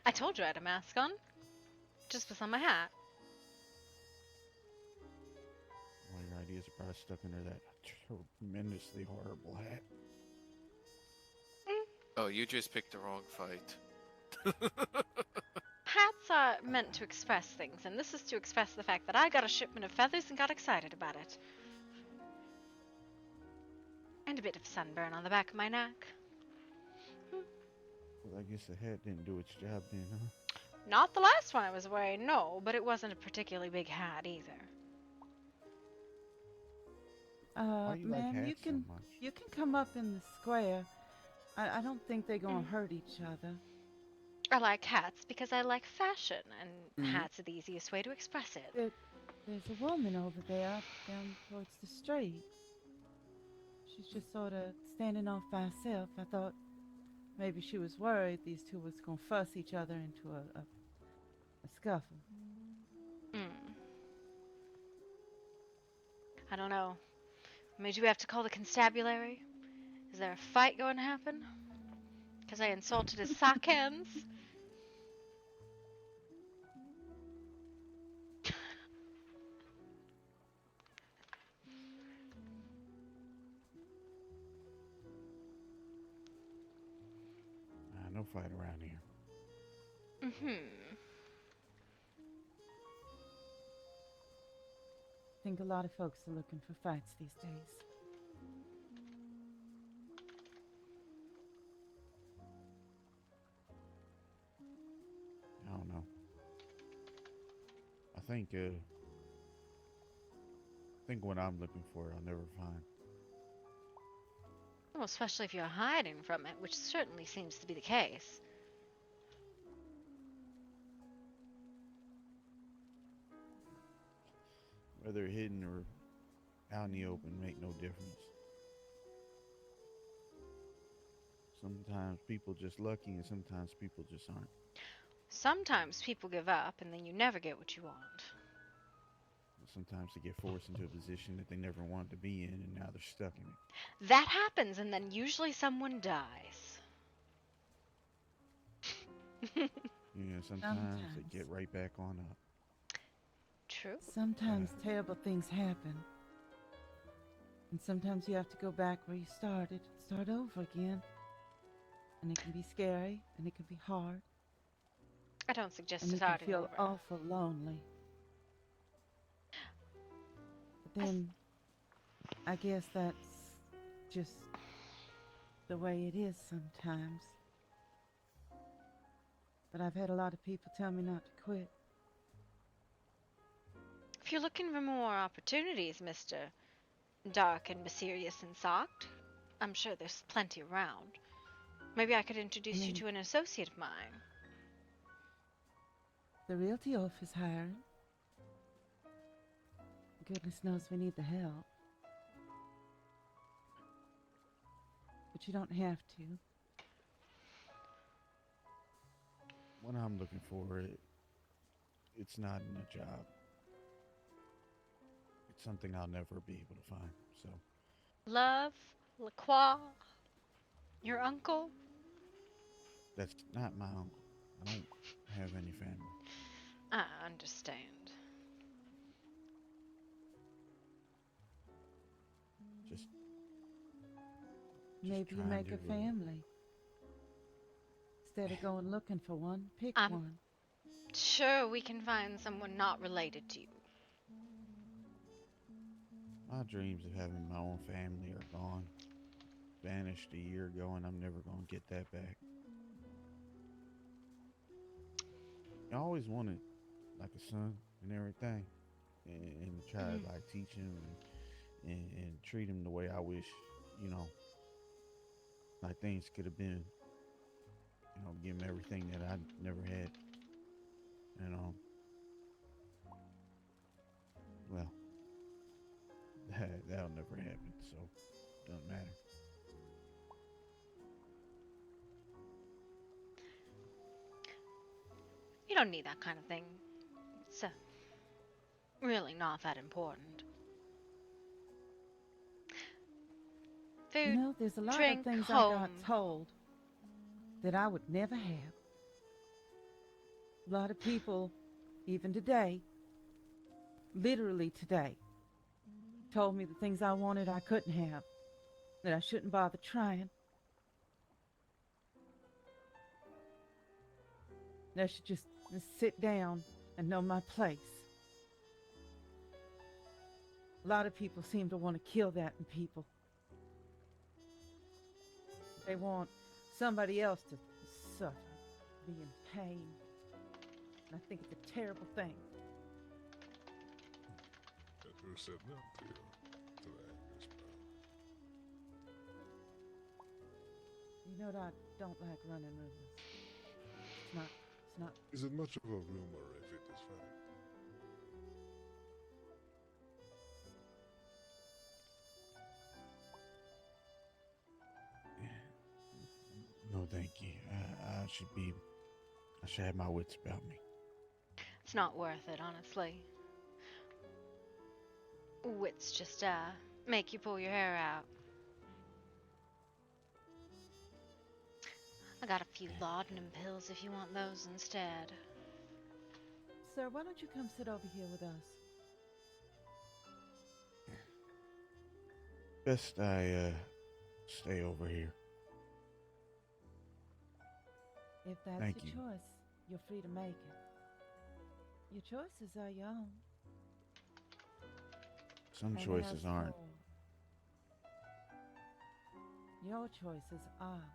I told you I had a mask on. Just was on my hat. All your ideas are probably stuck under that tremendously horrible hat. Oh, you just picked the wrong fight. Hats are meant to express things, and this is to express the fact that I got a shipment of feathers and got excited about it. And a bit of sunburn on the back of my neck. Well, I guess the hat didn't do its job then, huh? Not the last one I was wearing, no, but it wasn't a particularly big hat either. Why do you like Ma'am, hats you so can much? you can come up in the square. I don't think they're gonna hurt each other. I like hats because I like fashion, and hats are the easiest way to express it. There's a woman over there down towards the street. She's just sort of standing off by herself. I thought maybe she was worried these two was gonna fuss each other into a scuffle. I don't know. Maybe we have to call the constabulary? Is there a fight going to happen? Because I insulted his sock hands? No fight around here. I think a lot of folks are looking for fights these days. I don't know. I think what I'm looking for, I'll never find. Well, especially if you're hiding from it, which certainly seems to be the case. Whether hidden or out in the open make no difference. Sometimes people just lucky and sometimes people just aren't. Sometimes people give up and then you never get what you want. Sometimes they get forced into a position that they never wanted to be in and now they're stuck in it. That happens and then usually someone dies. Yeah, sometimes they get right back on up. True. Sometimes terrible things happen. And sometimes you have to go back where you started, start over again. And it can be scary, and it can be hard, I don't suggest and you can starting feel over. awful lonely. But then, I guess that's just the way it is sometimes. But I've had a lot of people tell me not to quit. If you're looking for more opportunities, Mr. Dark and Mysterious and Socked, I'm sure there's plenty around. Maybe I could introduce you to an associate of mine. The realty office is hiring. Goodness knows we need the help. But you don't have to. What I'm looking for, it's not in a job. It's something I'll never be able to find, so. Love, LaCroix, your uncle? That's not my uncle. I don't have any family. I understand. Just Maybe you trying make to, a family. Instead of going looking for one, pick I'm one. sure we can find someone not related to you. My dreams of having my own family are gone. Vanished a year ago, and I'm never going to get that back. I always wanted, like, a son and everything, and try to, like, teach him and treat him the way I wish, you know, like things could have been. You know, give him everything that I never had. And, well, that'll never happen, so it doesn't matter. You don't need that kind of thing. It's really not that important. Food, You know, there's a lot drink, of things home. I got told that I would never have. A lot of people, even today, literally today, told me the things I wanted I couldn't have, that I shouldn't bother trying. That I should just sit down and know my place. A lot of people seem to want to kill that in people. They want somebody else to suffer, be in pain. And I think it's a terrible thing. And who said no to the angry spell? You know what I don't like running rumors. It's not. Is it much of a rumor if it is fact? No, thank you. I should have my wits about me. It's not worth it, honestly. Wits just, make you pull your hair out. I got a few laudanum pills if you want those instead. Sir, why don't you come sit over here with us? Best I, stay over here. If that's Thank your you. choice, you're free to make it. Your choices are your own. Some And choices as aren't. for your choices are.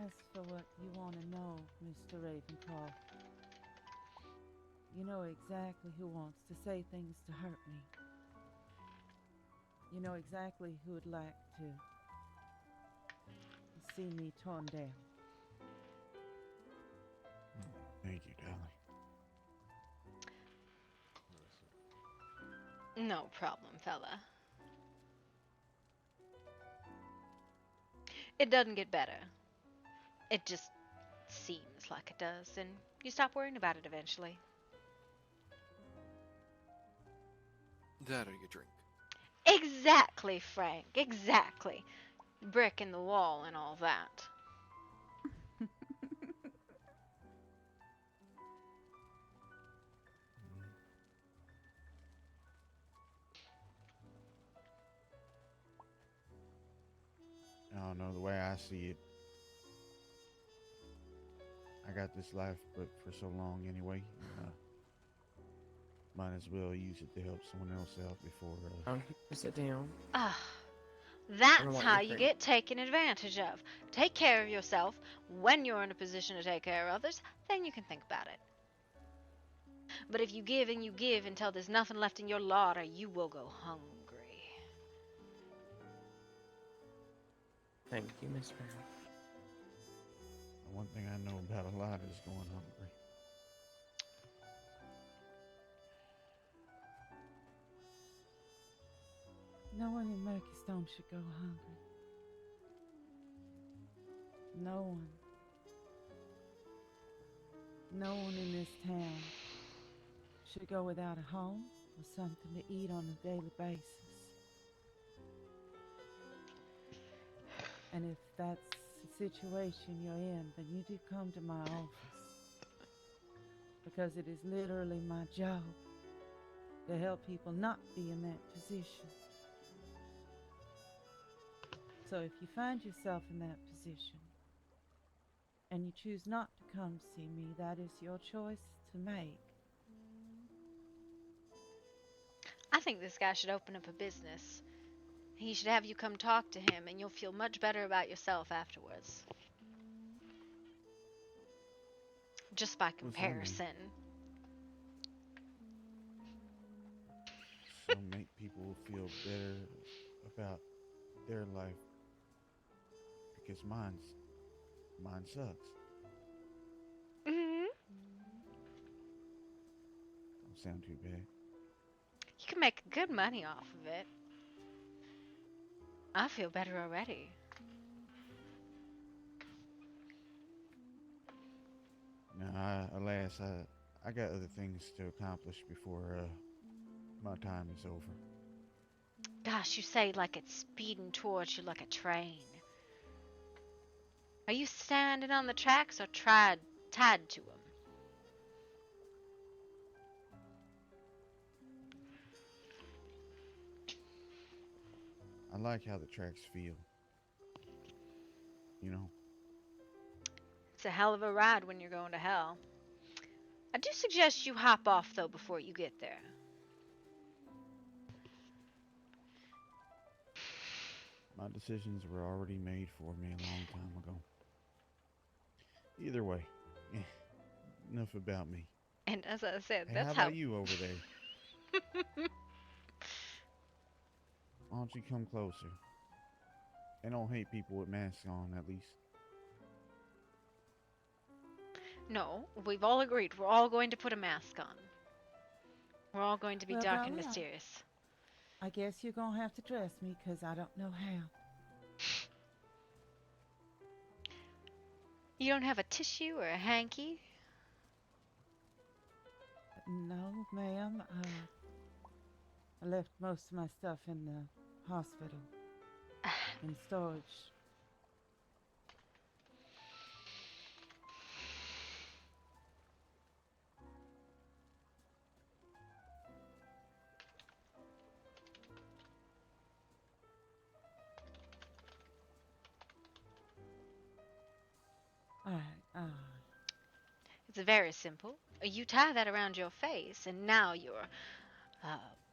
As for what you want to know, Mr. Ravenclaw, you know exactly who wants to say things to hurt me. You know exactly who would like to see me torn down. Thank you, Dolly. No problem, fella. It doesn't get better. It just seems like it does, and you stop worrying about it eventually. That or you drink. Exactly, Frank. Exactly. Brick in the wall and all that. I don't know, the way I see it, I got this life but for so long anyway. Might as well use it to help someone else out before. Sit down. Ah, I don't that's want how your you drink. get taken advantage of. Take care of yourself. When you're in a position to take care of others, then you can think about it. But if you give and you give until there's nothing left in your larder, you will go hungry. Thank you, Miss Brown. The one thing I know about a lot is going hungry. No one in Murkystone should go hungry. No one. No one in this town should go without a home or something to eat on a daily basis. And if that's the situation you're in, then you do come to my office. Because it is literally my job to help people not be in that position. So if you find yourself in that position and you choose not to come see me, that is your choice to make. I think this guy should open up a business. He should have you come talk to him, and you'll feel much better about yourself afterwards. Just by What's that mean? comparison. So make people feel better about their life because mine sucks. Hmm. Don't sound too bad. You can make good money off of it. I feel better already. No, alas, I got other things to accomplish before my time is over. Gosh, you say like it's speeding towards you like a train. Are you standing on the tracks or tied to them? I like how the tracks feel. You know, It's a hell of a ride when you're going to hell. I do suggest you hop off, though, before you get there. my decisions were already made for me a long time ago. Either way, enough about me. And as I said, Hey, that's how how... about you over there? Why don't you come closer? They don't hate people with masks on, at least. No, we've all agreed. We're all going to put a mask on. We're all going to be Well, dark and Dolly, mysterious. I guess you're gonna have to dress me because I don't know how. You don't have a tissue or a hanky? No, ma'am. I left most of my stuff in the hospital in storage. It's very simple. You tie that around your face, and now you're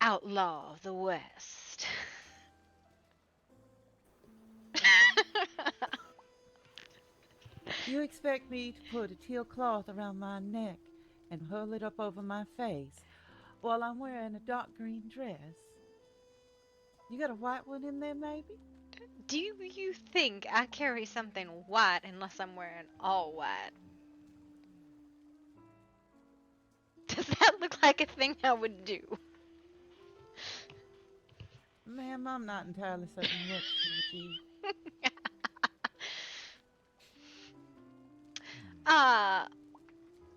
outlaw of the West. You expect me to put a teal cloth around my neck and hurl it up over my face while I'm wearing a dark green dress? You got a white one in there, maybe? Do you think I carry something white unless I'm wearing all white? Does that look like a thing I would do? Ma'am, I'm not entirely certain what you would do.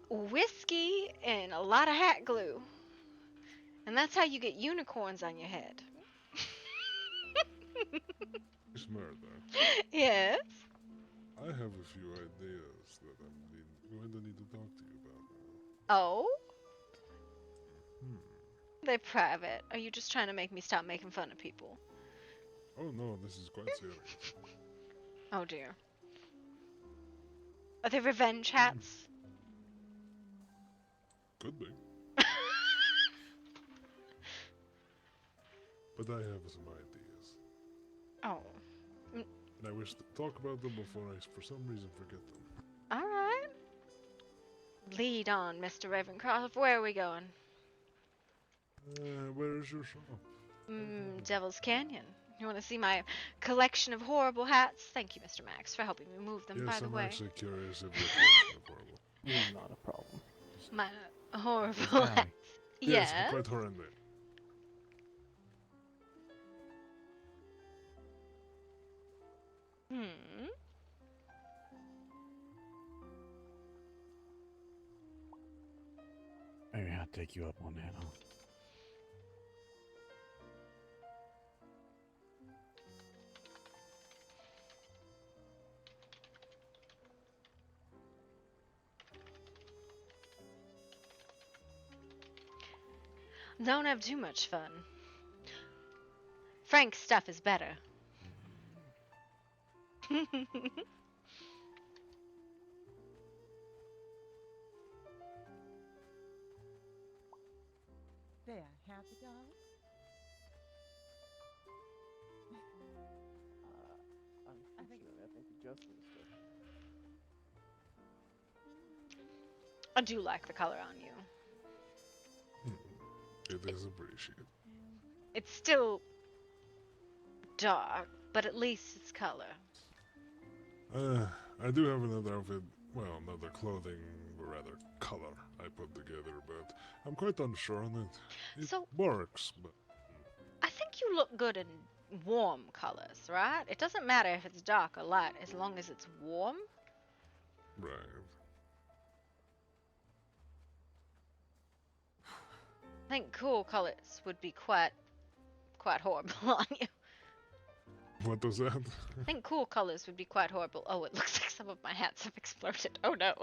Whiskey and a lot of hat glue. And that's how you get unicorns on your head. Miss Murder, Yes? I have a few ideas that I'm going to need to talk to you about now. Oh? Hmm. They're private. Are you just trying to make me stop making fun of people? Oh no, this is quite serious. Oh dear. Are they revenge hats? Could be. But I have some ideas. Oh. And I wish to talk about them before I, for some reason, forget them. Alright. Lead on, Mr. Ravencroft. Where are we going? Where is your shop? Devil's Canyon. You want to see my collection of horrible hats? Thank you, Mr. Max, for helping me move them, Yes, by the I'm way. actually curious if your collection of horrible. Not a problem. My horrible Dolly. hats. Yes, Yes? quite horrendous. Maybe I'll take you up on that, huh? Don't have too much fun. Frank's stuff is better. There, happy, darling? Unfortunately, I think you just missed it. I do like the color on you. It is appreciated. It's still dark, but at least it's color. I do have another outfit, well, another clothing, or rather color I put together, but I'm quite unsure on it. It So- works, but I think you look good in warm colors, right? It doesn't matter if it's dark or light as long as it's warm. right. I think cool colors would be quite horrible on you. What was that? I think cool colors would be quite horrible. Oh, it looks like some of my hats have exploded. Oh no.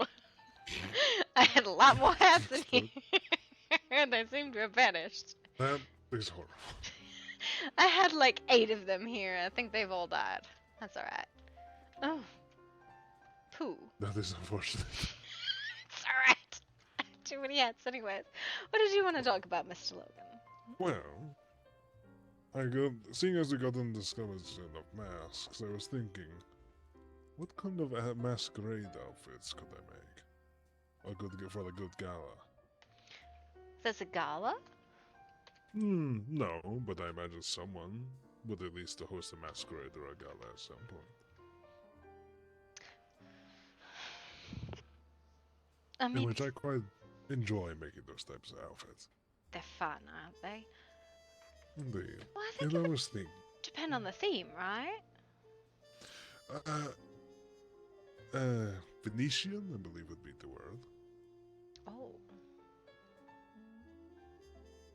I had a lot more hats in here. And they seem to have vanished. That is horrible. I had like 8 of them here. I think they've all died. That's alright. Oh. Pooh. That is unfortunate. It's alright. Too many hats anyways. What did you want to talk about, Mr. Logan? Well, seeing as we got into discussion of masks, I was thinking, what kind of masquerade outfits could I make? For the good gala? There's a gala? No, but I imagine someone would at least host a masquerade or a gala at some point. I In mean, which I quite enjoy making those types of outfits. they're fun, aren't they? Indeed. Well, I think And it I would was thinking, depend on the theme, right? Venetian, I believe would be the word. Oh.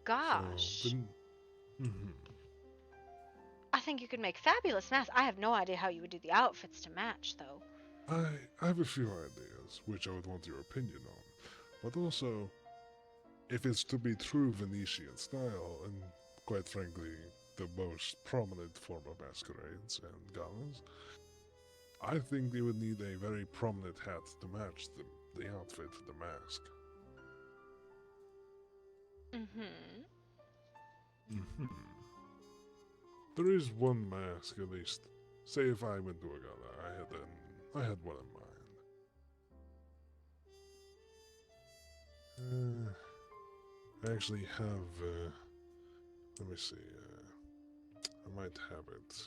Gosh. I think you could make fabulous masks. I have no idea how you would do the outfits to match, though. I have a few ideas, which I would want your opinion on. But also, if it's to be true Venetian style, and quite frankly, the most prominent form of masquerades and galas, I think they would need a very prominent hat to match the outfit, the mask. There is one mask, at least. Say if I went to a gala, I had one in mind. I actually have, let me see, I might have it.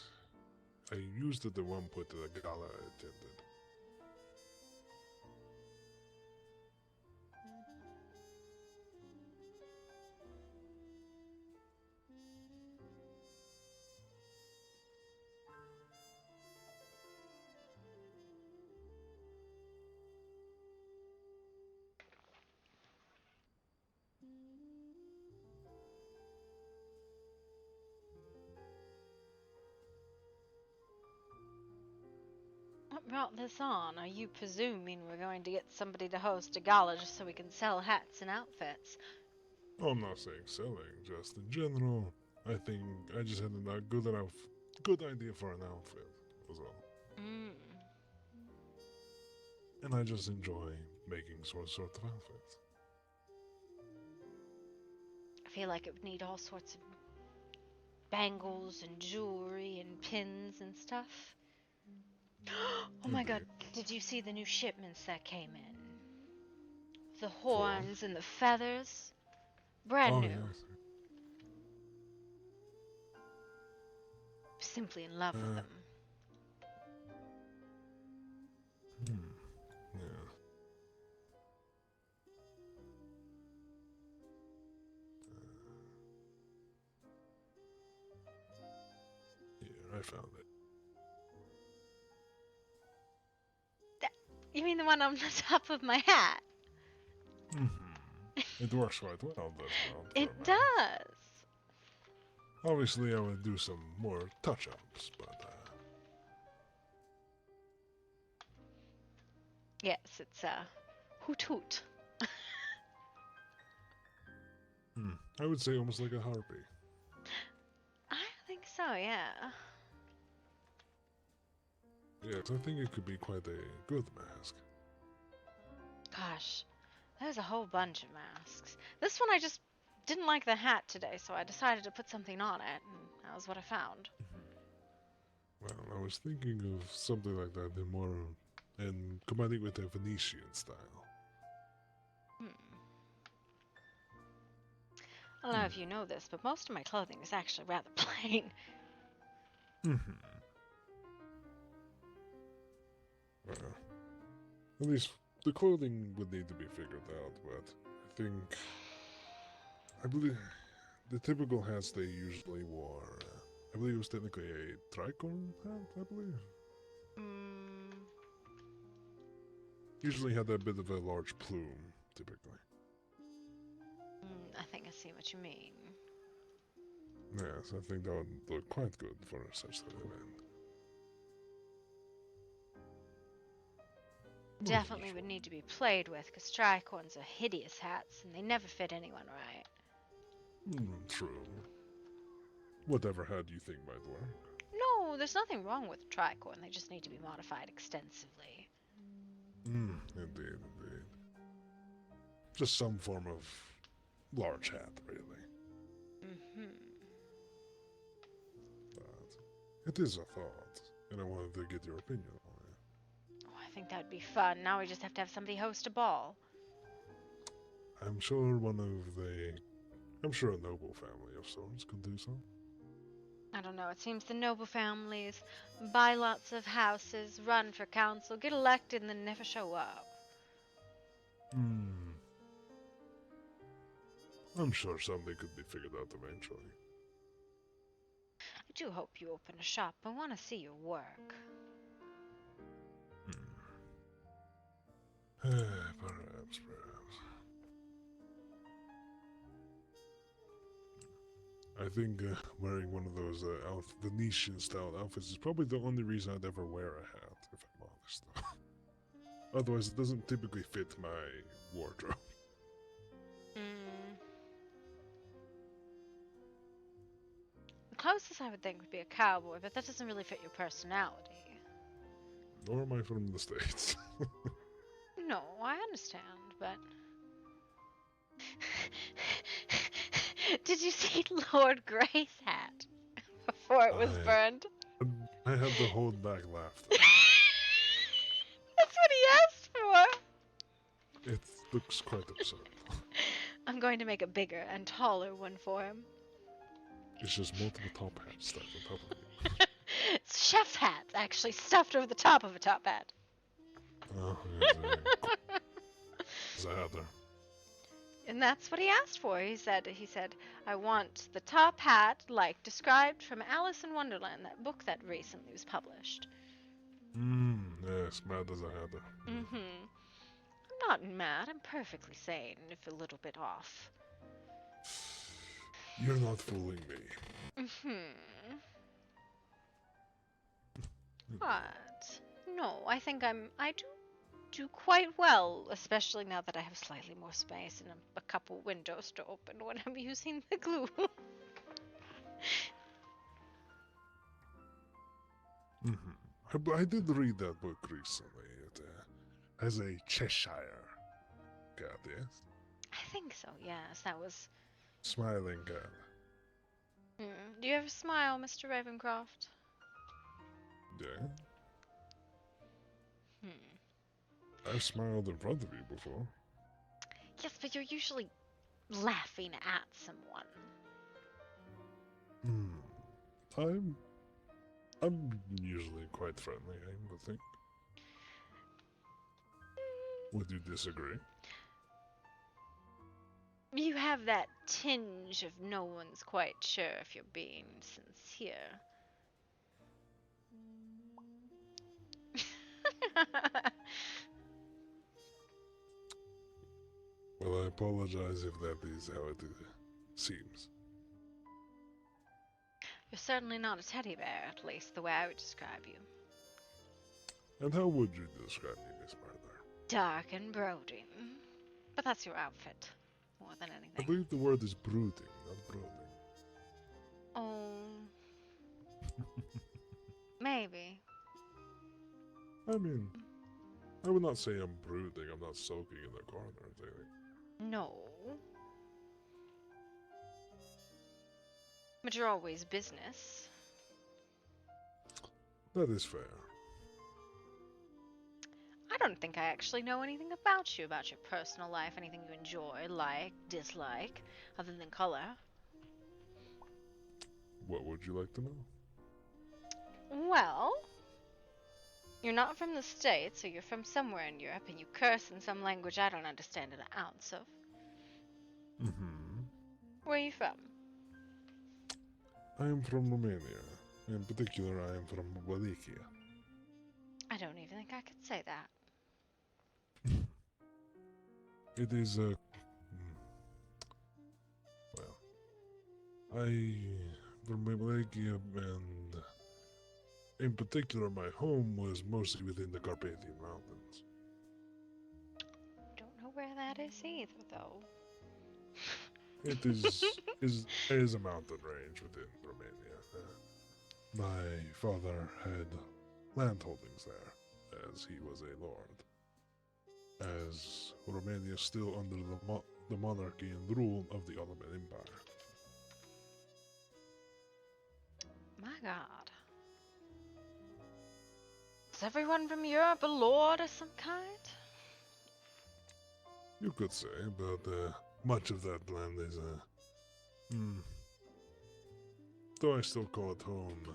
I used it at one point at a gala I attended. What brought this on? Are you presuming we're going to get somebody to host a gala just so we can sell hats and outfits? Oh, I'm not saying selling, just in general. I think I just had a good idea for an outfit, was all. Mm. And I just enjoy making sort of outfits. I feel like it would need all sorts of bangles and jewelry and pins and stuff. Oh my god, did you see the new shipments that came in? The horns and the feathers? Brand new. Yes. Simply in love with them. Yeah. Yeah, I found it. You mean the one on the top of my hat? It works quite well, does it? It does. Obviously, I would do some more touch-ups, but Yes, it's hoot hoot. I would say almost like a harpy. I think so, yeah. Yes, I think it could be quite a good mask. Gosh, there's a whole bunch of masks. This one I just didn't like the hat today, so I decided to put something on it, and that was what I found. Well, I was thinking of something like that in more, and combining with the Venetian style. I don't know if you know this, but most of my clothing is actually rather plain. Well, at least the clothing would need to be figured out, but I believe the typical hats they usually wore, I believe it was technically a tricorn hat, I believe. Usually had that bit of a large plume, typically. I think I see what you mean. Yes, I think that would look quite good for such an event. Definitely would need to be played with, because tricorns are hideous hats, and they never fit anyone right. True. Whatever hat you think might work. No, there's nothing wrong with tricorn, they just need to be modified extensively. Indeed. Just some form of large hat, really. But it is a thought, and I wanted to get your opinion on it. Oh, I think that would be fun. Now we just have to have somebody host a ball. I'm sure a noble family of sorts could do so. I don't know, it seems the noble families buy lots of houses, run for council, get elected, and then never show up. I'm sure something could be figured out eventually. I do hope you open a shop. I want to see your work. Perhaps. I think wearing one of those Venetian-style outfits is probably the only reason I'd ever wear a hat, if I'm honest. Otherwise, it doesn't typically fit my wardrobe. The closest I would think would be a cowboy, but that doesn't really fit your personality. Nor am I from the States. No, I understand, but... Did you see Lord Grey's hat before it was burned? I had to hold back laughter. That's what he asked for! It looks quite absurd. I'm going to make a bigger and taller one for him. It's just multiple top hats stacked on top of you. It's chef's hats, actually, stuffed over the top of a top hat. Oh, it's a hatter. And that's what he asked for. He said, I want the top hat, like described from Alice in Wonderland, that book that recently was published. Yes, mad as a hatter. Mm-hmm. I'm not mad. I'm perfectly sane, if a little bit off. You're not fooling me. Mm-hmm. What? No, I think I do quite well, especially now that I have slightly more space and a couple windows to open when I'm using the glue. I did read that book recently. It has a Cheshire cat, yes? I think so, yes. That was... Smiling cat. Do you ever smile, Mr. Ravencroft? Yeah. I've smiled in front of you before. Yes, but you're usually laughing at someone. I'm usually quite friendly, I would think. Would you disagree? You have that tinge of no one's quite sure if you're being sincere. Well, I apologize if that is how it seems. You're certainly not a teddy bear, at least the way I would describe you. And how would you describe me, Miss Murder? Dark and brooding. But that's your outfit, more than I anything. believe the word is brooding, not brooding. Oh. Maybe. I mean, I would not say I'm brooding, I'm not soaking in the corner or anything. No. But you're always business. That is fair. I don't think I actually know anything about you, about your personal life, anything you enjoy, like, dislike, other than color. What would you like to know? Well, you're not from the States, so you're from somewhere in Europe, and you curse in some language I don't understand an ounce of. Where are you from? I am from Romania. In particular, I am from Wallachia. I don't even think I could say that. It is a... well, I... from Wallachia, and in particular, my home was mostly within the Carpathian Mountains. Don't know where that is either, though. It is a mountain range within Romania. My father had land holdings there, as he was a lord. As Romania is still under the monarchy and rule of the Ottoman Empire. My God. Is everyone from Europe a lord of some kind? You could say, but much of that land is though I still call it home,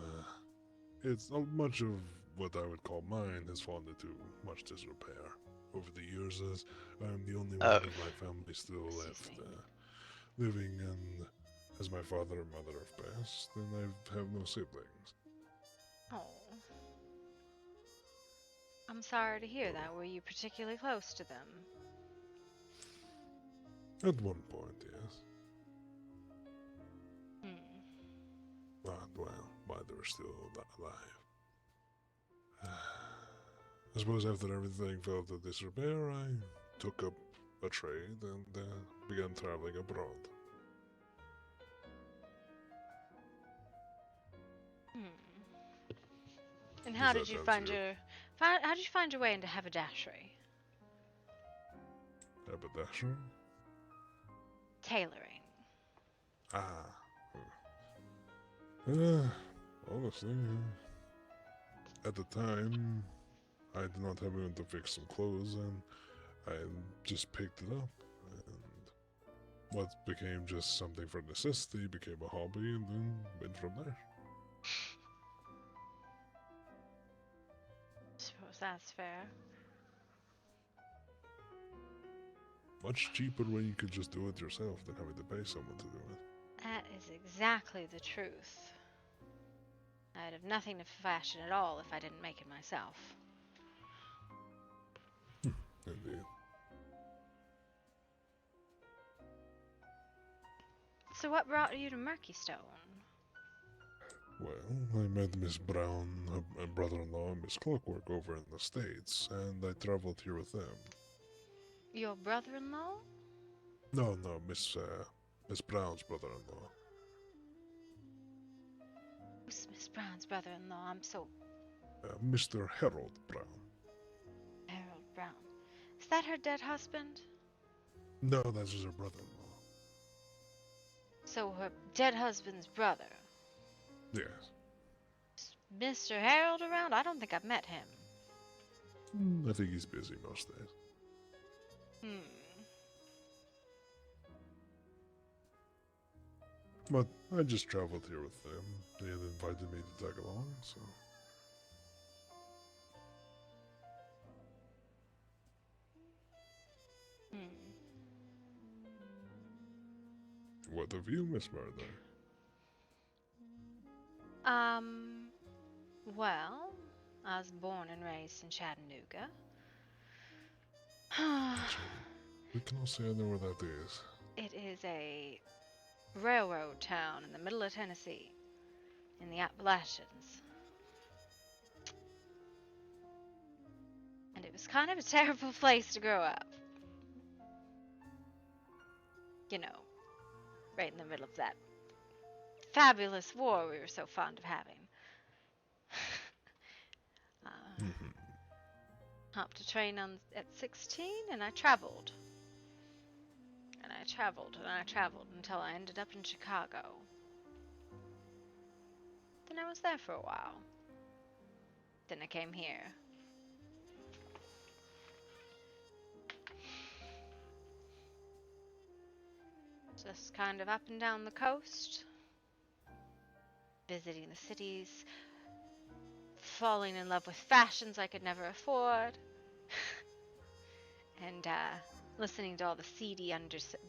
it's much of what I would call mine has fallen into much disrepair over the years, as I'm the only one of my family still left living, and as my father and mother have passed, and I have no siblings. Oh. I'm sorry to hear that. Were you particularly close to them? At one point, yes. But, well, while they were still alive. I suppose after everything fell to disrepair, I took up a trade and began traveling abroad. And how Does did that you find answer your- how did you find your way into haberdashery? Haberdashery? Tailoring. Honestly, at the time, I did not have anyone to fix some clothes, and I just picked it up. And what became just something for necessity became a hobby, and then went from there. Suppose that's fair. Much cheaper when you could just do it yourself than having to pay someone to do it. That is exactly the truth. I'd have nothing to fashion at all if I didn't make it myself. Indeed. So what brought you to Murkystone? Well, I met Miss Brown, her brother-in-law, and Miss Clockwork over in the States, and I traveled here with them. Your brother-in-law? No, Miss Brown's brother-in-law. Who's Miss Brown's brother-in-law? I'm so... Mr. Harold Brown. Harold Brown. Is that her dead husband? No, that's just her brother-in-law. So her dead husband's brother. Yes. Is Mr. Harold around? I don't think I've met him. I think he's busy most days. But I just traveled here with them. They had invited me to tag along, so... What of you, Miss Murder? Well, I was born and raised in Chattanooga. We can all say I know where that is. It is a railroad town in the middle of Tennessee, in the Appalachians. And it was kind of a terrible place to grow up. You know, right in the middle of that fabulous war we were so fond of having. Hopped a train at 16 and I traveled. And I traveled and I traveled until I ended up in Chicago. Then I was there for a while. Then I came here. Just kind of up and down the coast. Visiting the cities. Falling in love with fashions I could never afford. And listening to all the seedy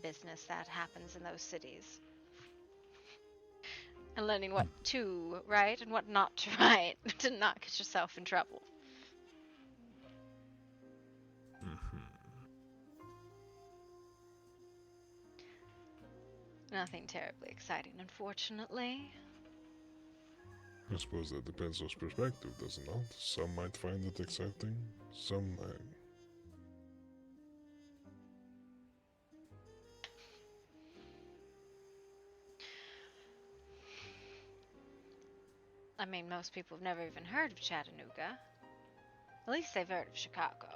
business that happens in those cities. And learning what to write and what not to write to not get yourself in trouble. Nothing terribly exciting, unfortunately. I suppose that depends on perspective, does it not? Some might find it exciting, some might. I mean, most people have never even heard of Chattanooga. At least they've heard of Chicago.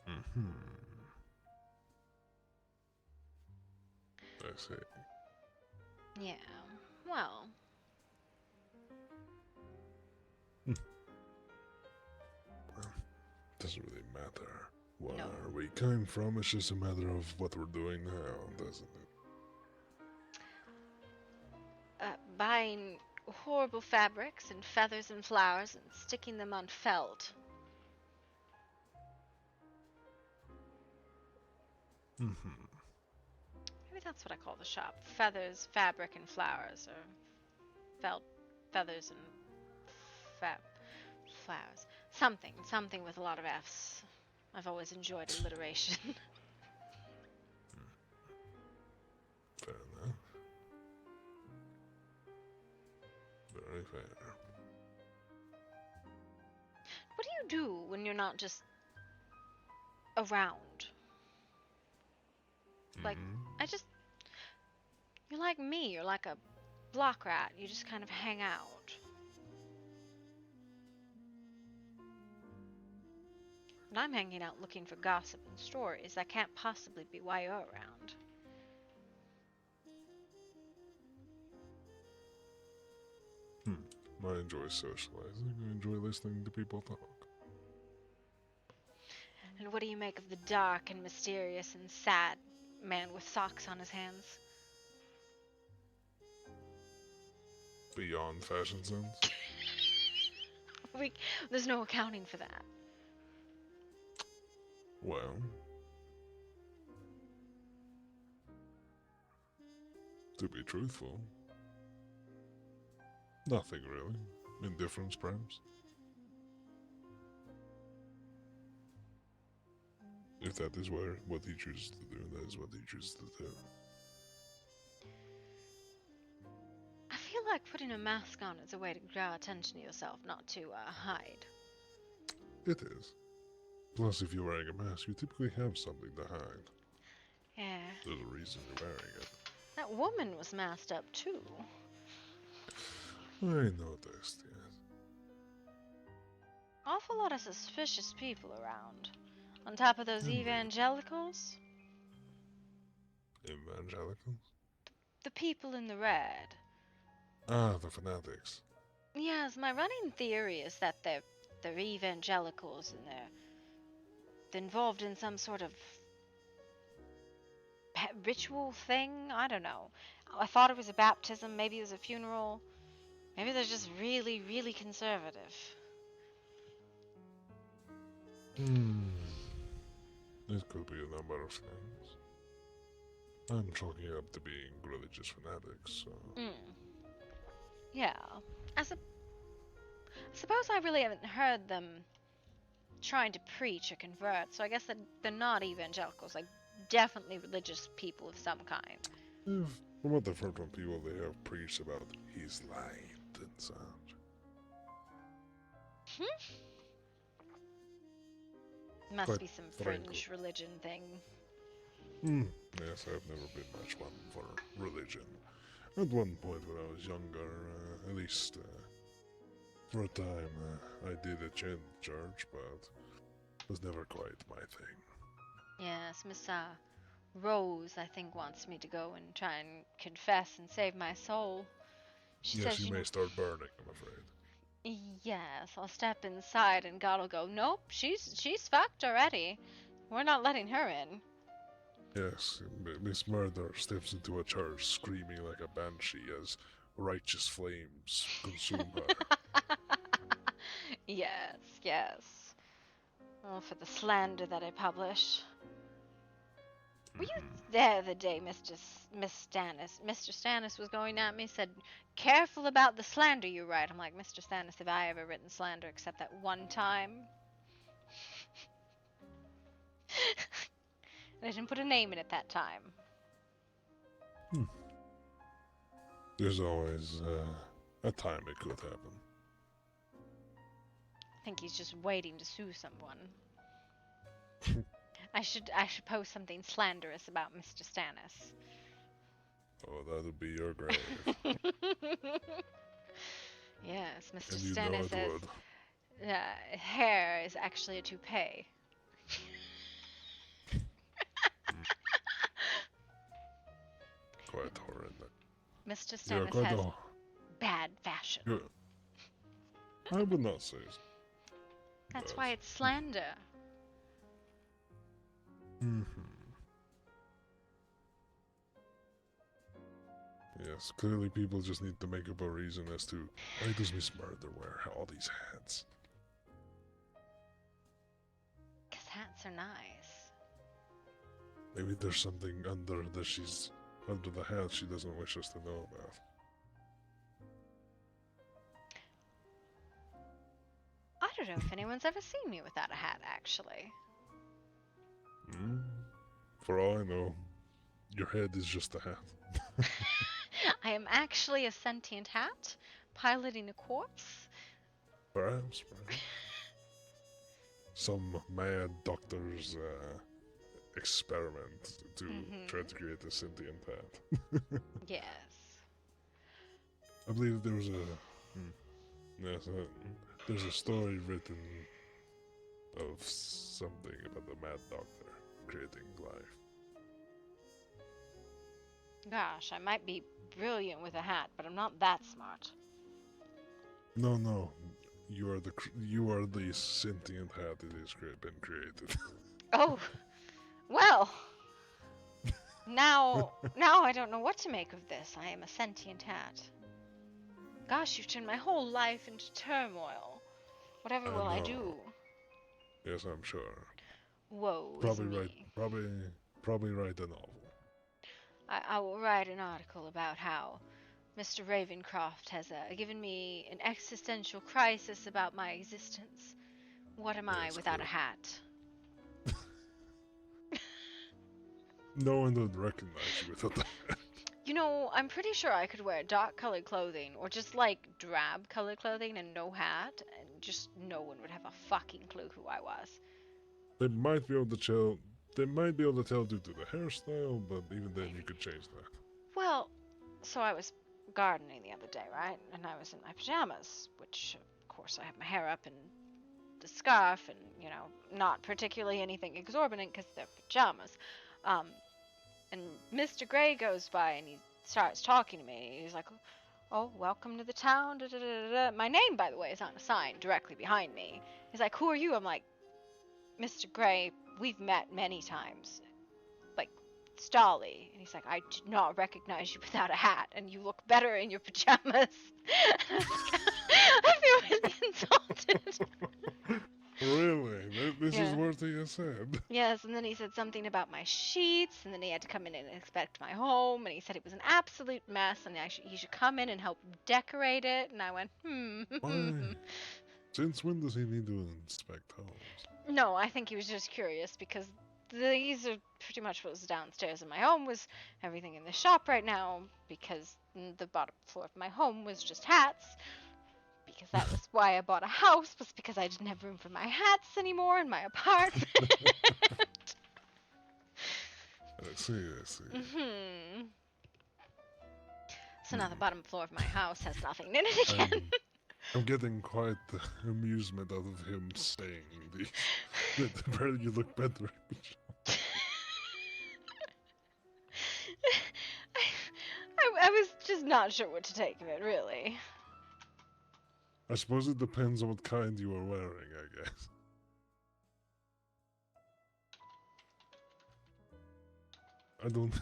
I see. Yeah, well... Doesn't really matter where we came from, it's just a matter of what we're doing now, doesn't it? Buying horrible fabrics and feathers and flowers and sticking them on felt. Maybe that's what I call the shop. Feathers, fabric, and flowers. Or felt, feathers, and flowers. Something with a lot of F's. I've always enjoyed alliteration. Fair enough. Very fair. What do you do when you're not just around? Like, you're like me, you're like a block rat, you just kind of hang out. And I'm hanging out looking for gossip and stories. That can't possibly be why you're around. I enjoy socializing, I enjoy listening to people talk. And what do you make of the dark and mysterious and sad man with socks on his hands. Beyond fashion sense? There's no accounting for that. Well, to be truthful, nothing really. Indifference, perhaps. If that is what he chooses to do, that is what he chooses to do. I feel like putting a mask on is a way to draw attention to yourself, not to hide. It is. Plus, if you're wearing a mask, you typically have something to hide. Yeah. There's a reason you're wearing it. That woman was masked up too. I noticed, yes. Awful lot of suspicious people around. On top of those evangelicals. Evangelicals? The people in the red. Ah, the fanatics. Yes, my running theory is that they're evangelicals and they're involved in some sort of ritual thing. I don't know. I thought it was a baptism, maybe it was a funeral. Maybe they're just really, really conservative. It could be a number of things. I'm chalking it up to being religious fanatics, so... Yeah. I suppose I really haven't heard them trying to preach or convert, so I guess that they're not evangelicals, like definitely religious people of some kind. From what I've heard from people, they have preached about his light and such. Must Quite be some frankly. fringe religion thing. Yes, I've never been much one for religion. At one point when I was younger, at least for a time, I did attend church, but it was never quite my thing. Yes, Miss Rose, I think, wants me to go and try and confess and save my soul. She Yes, says, you you may know, start burning, I'm afraid. yes, I'll step inside and God will go, nope, she's fucked already. We're not letting her in. Yes, Miss Murder steps into a church screaming like a banshee as righteous flames consume her. Yes, yes. Oh, for the slander that I publish. Were you there the day Mr. Stannis was going at me? Said, careful about the slander you write. I'm like, Mr. Stannis, have I ever written slander except that one time? And I didn't put a name in it that time. There's always a time it could happen. I think he's just waiting to sue someone. I should post something slanderous about Mr. Stannis. Oh, that would be your grave. Yes, Mr. And you know Stannis it says would. hair is actually a toupee. Quite horrendous. Mr. Yeah, Stannis quite has a... bad fashion. Yeah. I would not say so. That's why it's slander. Yes, clearly people just need to make up a reason as to why does Miss Murder wear all these hats? 'Cause hats are nice. Maybe there's something under the hat she doesn't wish us to know about. I don't know if anyone's ever seen me without a hat, actually. For all I know, your head is just a hat. I am actually a sentient hat, piloting a corpse. Perhaps. Some mad doctor's experiment to try to create a sentient hat. Yes. I believe there was there's a story written of something about the mad doctor creating life. Gosh, I might be brilliant with a hat, but I'm not that smart. No, you are the sentient hat that has been created. Oh, well. Now I don't know what to make of this. I am a sentient hat. Gosh, you've turned my whole life into turmoil. Whatever will I know. do? Yes, I'm sure. Woe is Probably me. write. Probably write a novel. I will write an article about how Mr. Ravencroft has given me an existential crisis about my existence. What am I Yes, without a good. hat? No one would recognize you without that. You know, I'm pretty sure I could wear dark colored clothing or just like drab colored clothing and no hat, and just no one would have a fucking clue who I was. They might be able to tell. They might be able to tell due to the hairstyle, but even then, you could change that. Well, so I was gardening the other day, right? And I was in my pajamas, which, of course, I have my hair up and the scarf, and, you know, not particularly anything exorbitant because they're pajamas. And Mr. Gray goes by and he starts talking to me. He's like, "Oh, welcome to the town." Da, da, da, da. My name, by the way, is on a sign directly behind me. He's like, "Who are you?" I'm like, "Mr. Gray, we've met many times. Like, it's Dolly." And he's like, "I do not recognize you without a hat, and you look better in your pajamas." I feel really insulted. Really? This is Yeah. what he has said. Yes, and then he said something about my sheets, and then he had to come in and inspect my home, and he said it was an absolute mess, and he should come in and help decorate it, and I went, Why? Since when does he need to inspect homes? No, I think he was just curious, because these are pretty much what was downstairs in my home, was everything in the shop right now, because the bottom floor of my home was just hats, because that was why I bought a house, was because I didn't have room for my hats anymore in my apartment. I see. So now the bottom floor of my house has nothing in it again. I'm getting quite the amusement out of him saying these. That you look better. I was just not sure what to take of it, really. I suppose it depends on what kind you are wearing, I guess. I don't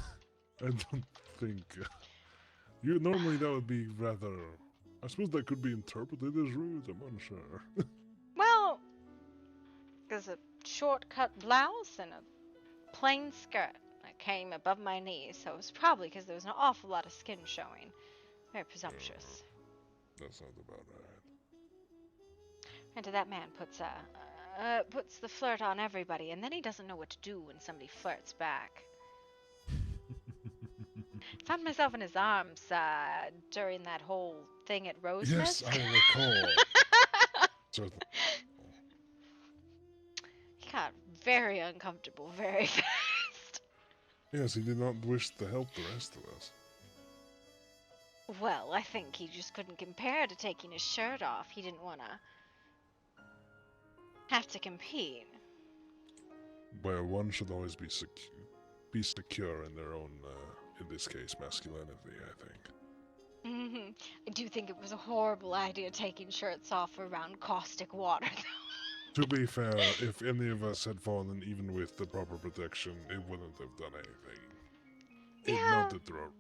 think. You normally that would be rather. I suppose that could be interpreted as rude. I'm unsure. Well, there's a short-cut blouse and a plain skirt that came above my knees, so it was probably because there was an awful lot of skin showing. Very presumptuous. That sounds about right. And that man puts the flirt on everybody, and then he doesn't know what to do when somebody flirts back. Found myself in his arms during that whole thing at Rose Yes, Nest. I recall. Certainly. He got very uncomfortable very fast. Yes, he did not wish to help the rest of us. Well, I think he just couldn't compare to taking his shirt off. He didn't want to have to compete. Well, one should always be secure in their own, in this case, masculinity, I think. I do think it was a horrible idea taking shirts off around caustic water, though. To be fair, if any of us had fallen even with the proper protection, it wouldn't have done anything. It melted through.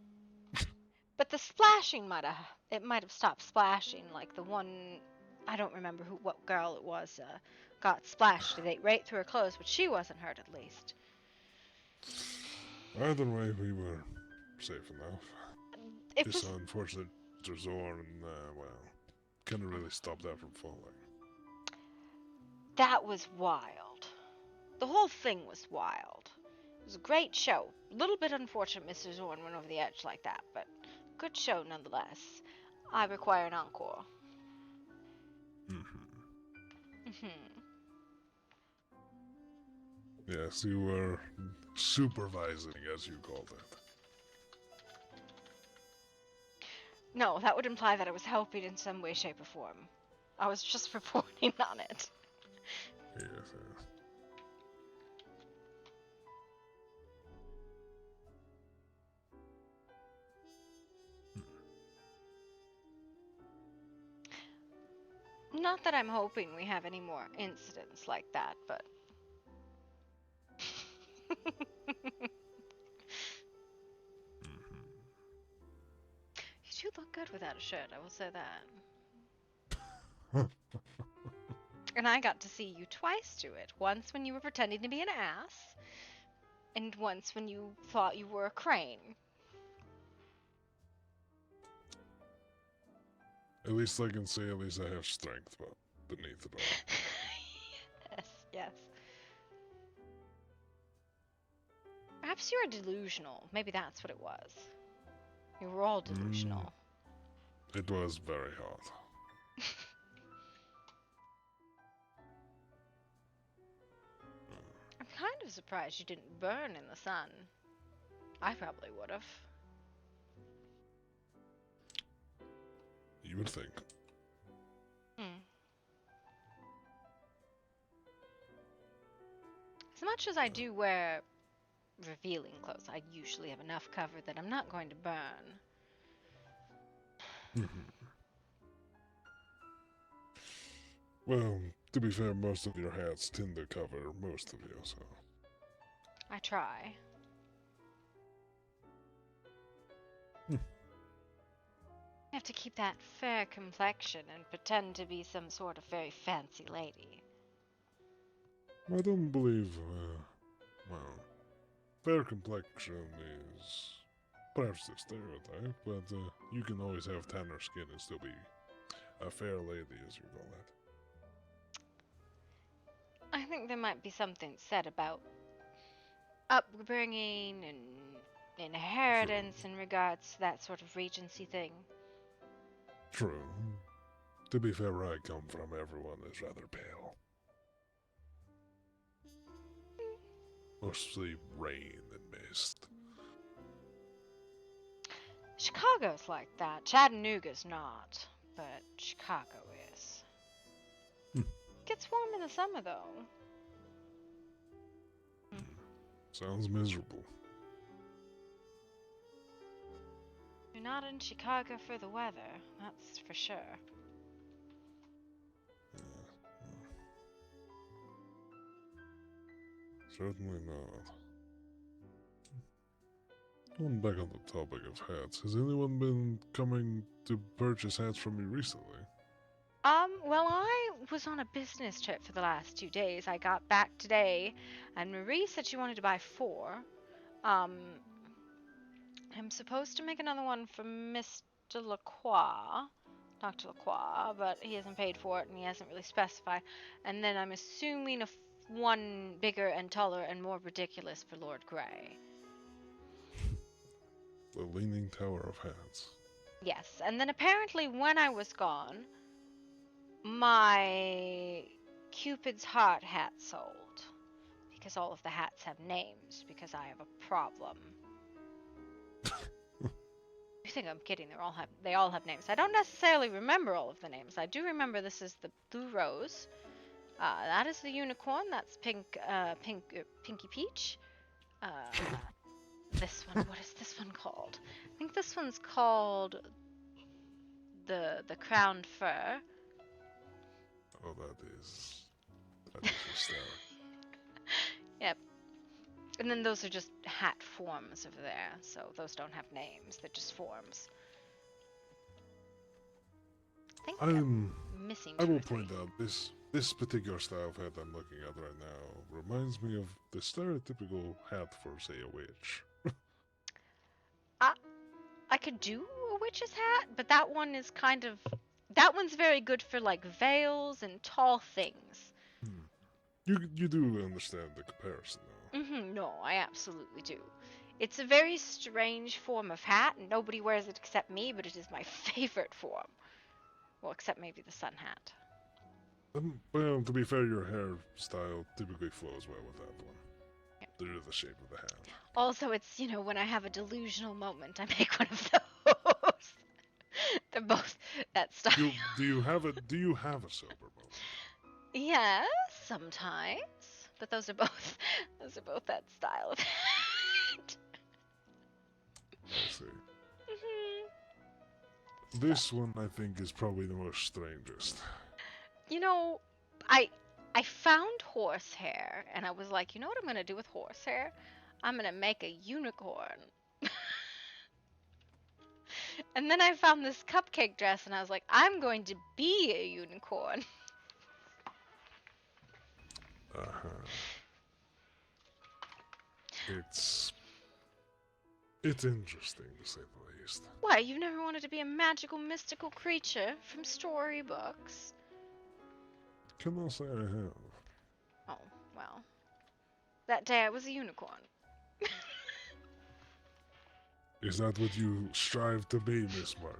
But the splashing might have stopped splashing, like the one, I don't remember what girl it was, got splashed right through her clothes, but she wasn't hurt at least. Either way, we were safe enough. It This was, unfortunate Zorn, well, couldn't really stop that from falling. that was wild. The whole thing was wild. It was a great show. A little bit unfortunate Mr. Zorn went over the edge like that, but good show nonetheless. I require an encore. Yes, you were supervising, as you called it. No, that would imply that I was helping in some way, shape, or form. I was just reporting on it. Yes. Not that I'm hoping we have any more incidents like that, but... look good without a shirt, I will say that. And I got to see you twice do it. Once when you were pretending to be an ass, and once when you thought you were a crane. At least I can say at least I have strength, but beneath it all. Yes, yes. Perhaps you were delusional. Maybe that's what it was. You were all delusional. It was very hot. I'm kind of surprised you didn't burn in the sun. I probably would have. You would think. As much as I do wear revealing clothes, I usually have enough cover that I'm not going to burn. Well, to be fair, most of your hats tend to cover most of you, so. I try. I have to keep that fair complexion and pretend to be some sort of very fancy lady. I don't believe, well, fair complexion is perhaps a stereotype, but you can always have tanner skin and still be a fair lady, as you call it. I think there might be something said about upbringing and inheritance in regards to that sort of regency thing. True. To be fair, where I come from, everyone is rather pale. Mostly rain and mist. Chicago's like that. Chattanooga's not, but Chicago is. Gets warm in the summer, though. Sounds miserable. You're not in Chicago for the weather, that's for sure. Certainly not. On back on the topic of hats, has anyone been coming to purchase hats from me recently? Well, I was on a business trip for the last 2 days. I got back today, and Marie said she wanted to buy 4. I'm supposed to make another one for Mr. Lacroix, Dr. Lacroix, but he hasn't paid for it, and he hasn't really specified. And then I'm assuming one bigger and taller and more ridiculous for Lord Grey. The Leaning Tower of Hats. Yes, and then apparently when I was gone, my Cupid's Heart hat sold. Because all of the hats have names, because I have a problem. You think I'm kidding, they all have names. I don't necessarily remember all of the names. I do remember this is the Blue Rose. That is the Unicorn, that's Pinky Peach. This one, what is this one called? I think this one's called the Crowned Fur. Oh, that is hysterical. Yep. And then those are just hat forms over there, so those don't have names, they're just forms. I will point out this particular style of hat I'm looking at right now reminds me of the stereotypical hat for, say, a witch. I could do a witch's hat, but that one's very good for like veils and tall things. You do understand the comparison, though. No, I absolutely do. It's a very strange form of hat, and nobody wears it except me, but it is my favorite form. Well, except maybe the sun hat. Well, to be fair, your hairstyle typically flows well with that one. Yeah. Due to the shape of the hat. Also, it's, when I have a delusional moment, I make one of those. They're both that style. Do you have a sober moment? Yes, sometimes. But those are both that style of hat. I see. This one, I think, is probably the most strangest. I found horsehair, and I was like, you know what I'm going to do with horsehair? I'm going to make a unicorn. And then I found this cupcake dress and I was like, I'm going to be a unicorn. Uh-huh. It's interesting to say the least. Why, you never wanted to be a magical, mystical creature from storybooks? Cannot say I have. Oh, well. That day I was a unicorn. Is that what you strive to be, Miss Martha?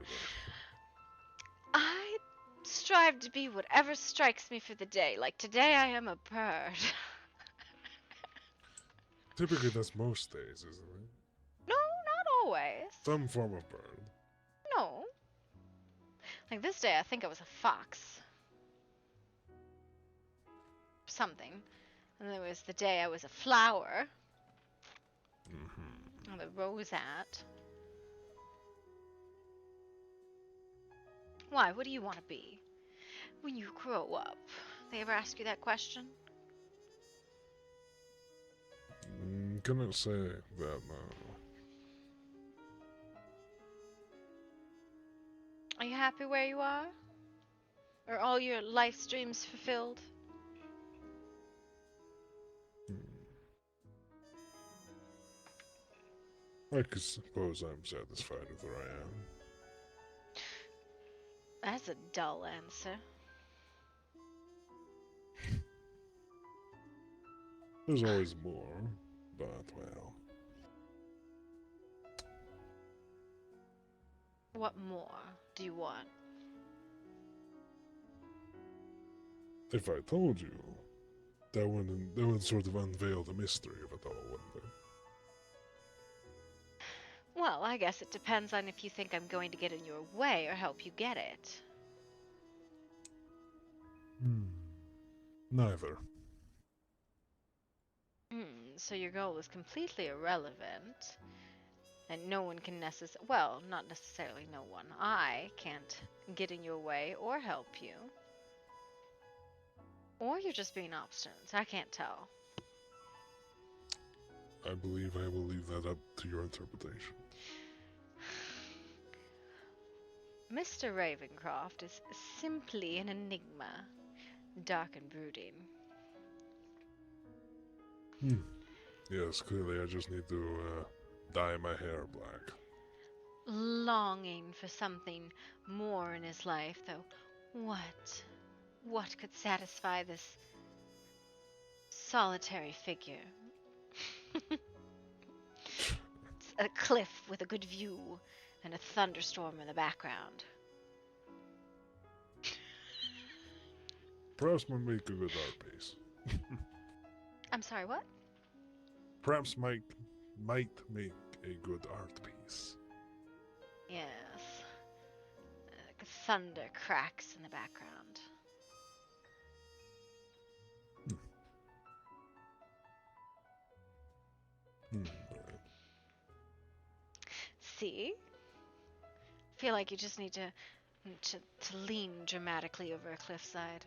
I strive to be whatever strikes me for the day. Like today I am a bird. Typically that's most days, isn't it? No, not always. Some form of bird. No. Like this day I think I was a fox. Something. And there was the day I was a flower. Mm-hmm. Or the rosette. Why? What do you want to be when you grow up? They ever ask you that question? Cannot say that now. Are you happy where you are? Are all your life's dreams fulfilled? I could suppose I'm satisfied with where I am. That's a dull answer. There's always more, but well. What more do you want? If I told you, that would sort of unveil the mystery of it all, wouldn't it? Well, I guess it depends on if you think I'm going to get in your way or help you get it. Neither. So your goal is completely irrelevant, and no one can well, not necessarily no one. I can't get in your way or help you. Or you're just being obstinate. I can't tell. I believe I will leave that up to your interpretation. Mr. Ravencroft is simply an enigma, dark and brooding. Yes, clearly I just need to dye my hair black. Longing for something more in his life, though. What could satisfy this solitary figure? It's a cliff with a good view and a thunderstorm in the background. Perhaps might make a good art piece. I'm sorry, what? Perhaps might make a good art piece. Yes. Thunder cracks in the background. See? Feel like you just need to lean dramatically over a cliffside.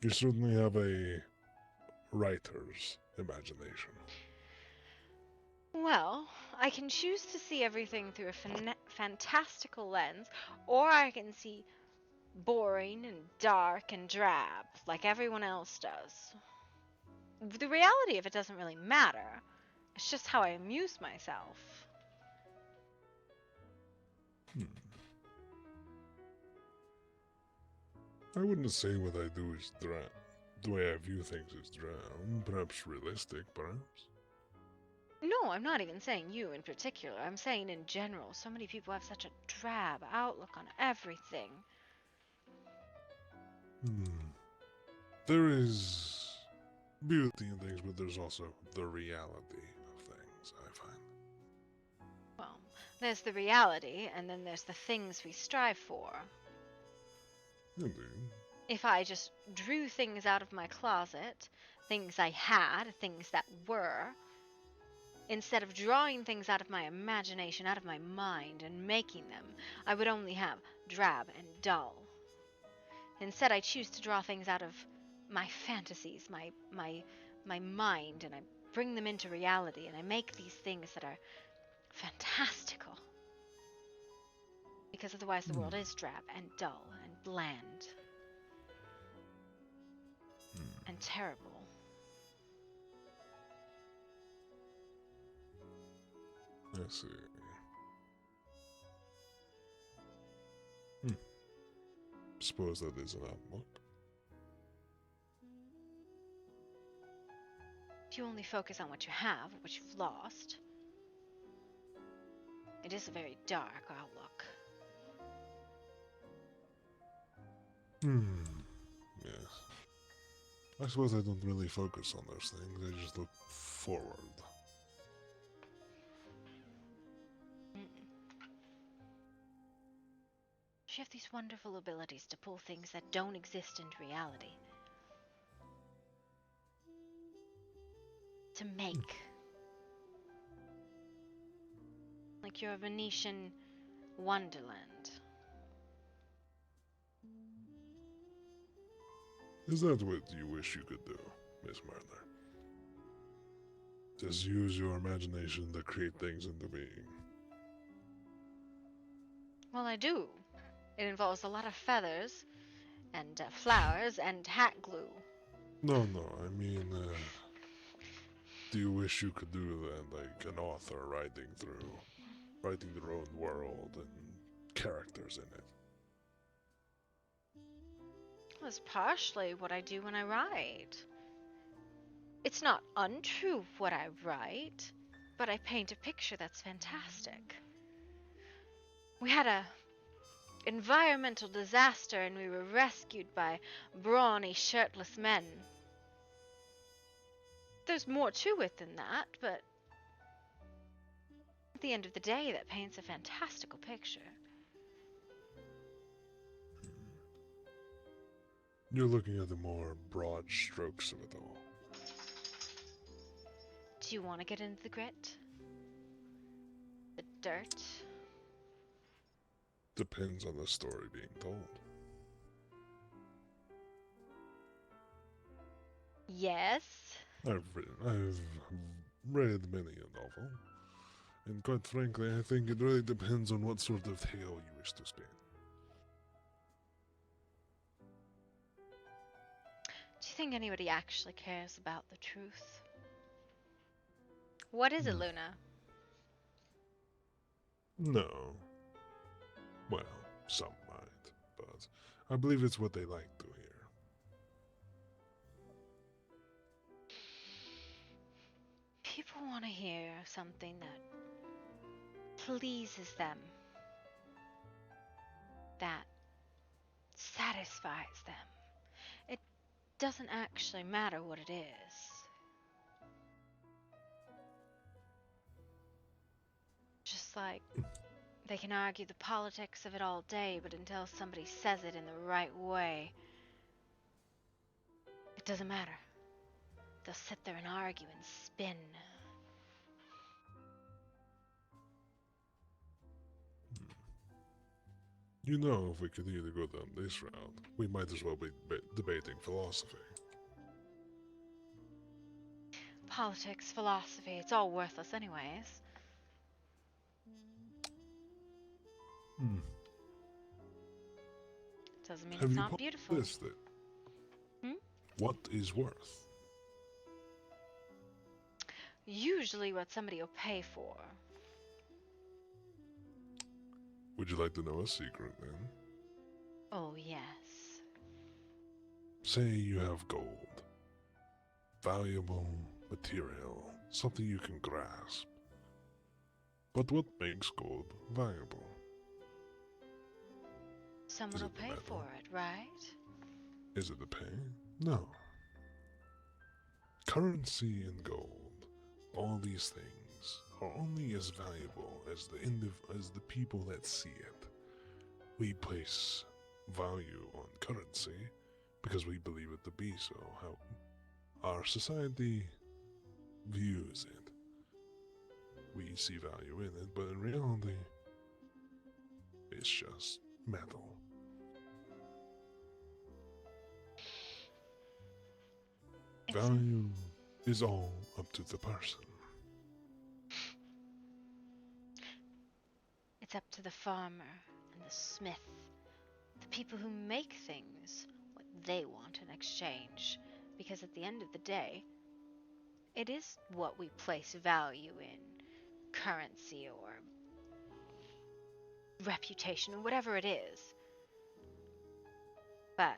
You certainly have a writer's imagination. Well, I can choose to see everything through a fantastical lens, or I can see boring and dark and drab, like everyone else does. The reality of it doesn't really matter. It's just how I amuse myself. I wouldn't say what I do is the way I view things is drown. Perhaps realistic, perhaps. No, I'm not even saying you in particular. I'm saying in general. So many people have such a drab outlook on everything. There is beauty in things, but there's also the reality of things, I find. Well, there's the reality, and then there's the things we strive for. Indeed. If I just drew things out of my closet, things I had, things that were, instead of drawing things out of my imagination, out of my mind, and making them, I would only have drab and dull. Instead, I choose to draw things out of my fantasies, my mind, and I bring them into reality, and I make these things that are fantastical. Because otherwise the world is drab and dull and bland and terrible. I see. Suppose that is an outlook. If you only focus on what you have, what you've lost, it is a very dark outlook. Yes. I suppose I don't really focus on those things, I just look forward. You have these wonderful abilities to pull things that don't exist into reality. To make. Like you're a Venetian wonderland. Is that what you wish you could do, Miss Murder? Just use your imagination to create things into being. Well, I do. It involves a lot of feathers, and flowers, and hat glue. No, I mean, do you wish you could do that like an author writing their own world and characters in it? Well, it's partially what I do when I write. It's not untrue what I write, but I paint a picture that's fantastic. We had a environmental disaster and we were rescued by brawny, shirtless men. There's more to it than that, but at the end of the day, that paints a fantastical picture. You're looking at the more broad strokes of it all. Do you want to get into the grit? The dirt? Depends on the story being told. Yes. I've read many a novel, and quite frankly, I think it really depends on what sort of tale you wish to spin. Do you think anybody actually cares about the truth? What is it, Luna? No. Well, some might, but I believe it's what they like to hear. People want to hear something that pleases them, that satisfies them. It doesn't actually matter what it is. Just like they can argue the politics of it all day, but until somebody says it in the right way, it doesn't matter. They'll sit there and argue and spin. You know, if we could either go down this route, we might as well be debating philosophy. Politics, philosophy, it's all worthless anyways. Doesn't mean Have it's you not beautiful. this then? What is worth? Usually what somebody will pay for. Would you like to know a secret then? Oh, yes. Say you have gold. Valuable material. Something you can grasp. But what makes gold valuable? Someone will pay for it, right? Is it the pay? No. Currency and gold, all these things, are only as valuable as the people that see it. We place value on currency because we believe it to be so. How our society views it. We see value in it, but in reality, it's just metal. Value is all up to the person. It's up to the farmer and the smith, the people who make things, what they want in exchange. Because at the end of the day, it is what we place value in, currency or reputation or whatever it is. But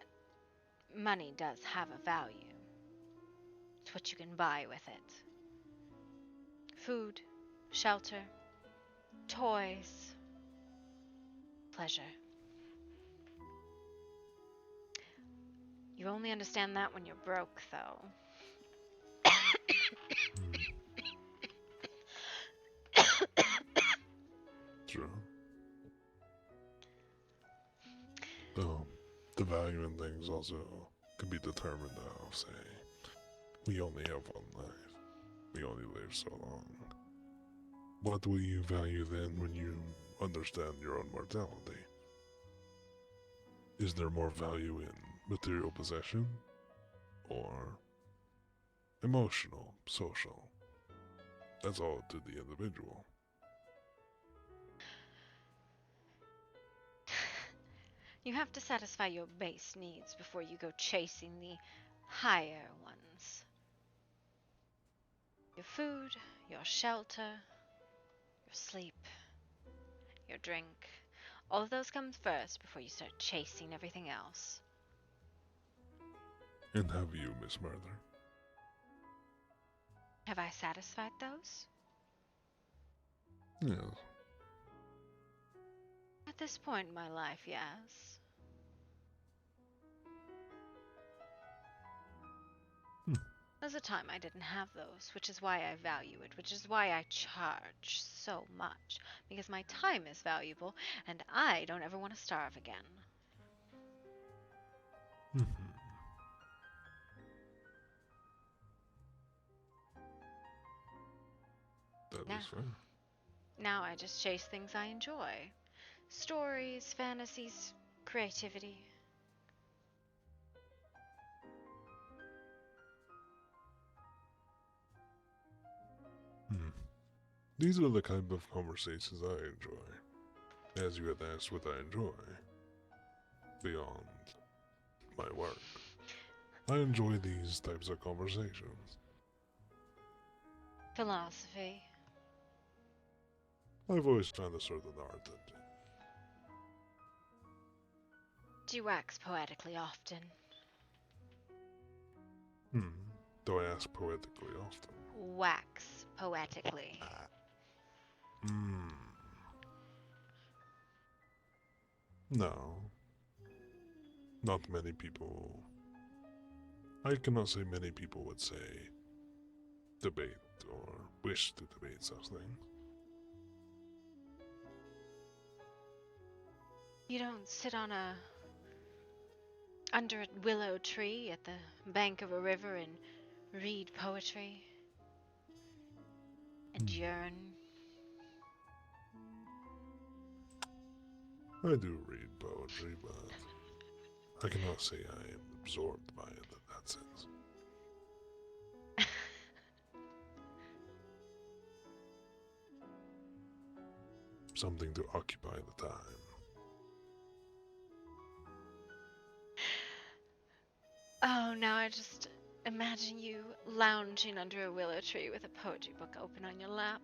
money does have a value. It's what you can buy with it. Food, shelter, toys, pleasure. You only understand that when you're broke, though. True. The value in things also can be determined of, say, we only have one life. We only live so long. What will you value then when you understand your own mortality? Is there more value in material possession? Or emotional, social? That's all to the individual. You have to satisfy your base needs before you go chasing the higher ones. Your food, your shelter, your sleep, your drink. All of those come first before you start chasing everything else. And have you, Miss Murder? Have I satisfied those? Yes. At this point in my life, yes. There's a time I didn't have those, which is why I value it, which is why I charge so much. Because my time is valuable, and I don't ever want to starve again. That is fair. Now I just chase things I enjoy. Stories, fantasies, creativity. These are the kind of conversations I enjoy. As you had asked what I enjoy. Beyond my work. I enjoy these types of conversations. Philosophy. I've always found a certain art in it. Do you wax poetically often? Do I ask poetically often? Wax poetically. No. Not many people. I cannot say many people would say debate or wish to debate such things. You don't sit under a willow tree at the bank of a river and read poetry and yearn. I do read poetry, but I cannot say I am absorbed by it in that sense. Something to occupy the time. Oh, now I just imagine you lounging under a willow tree with a poetry book open on your lap,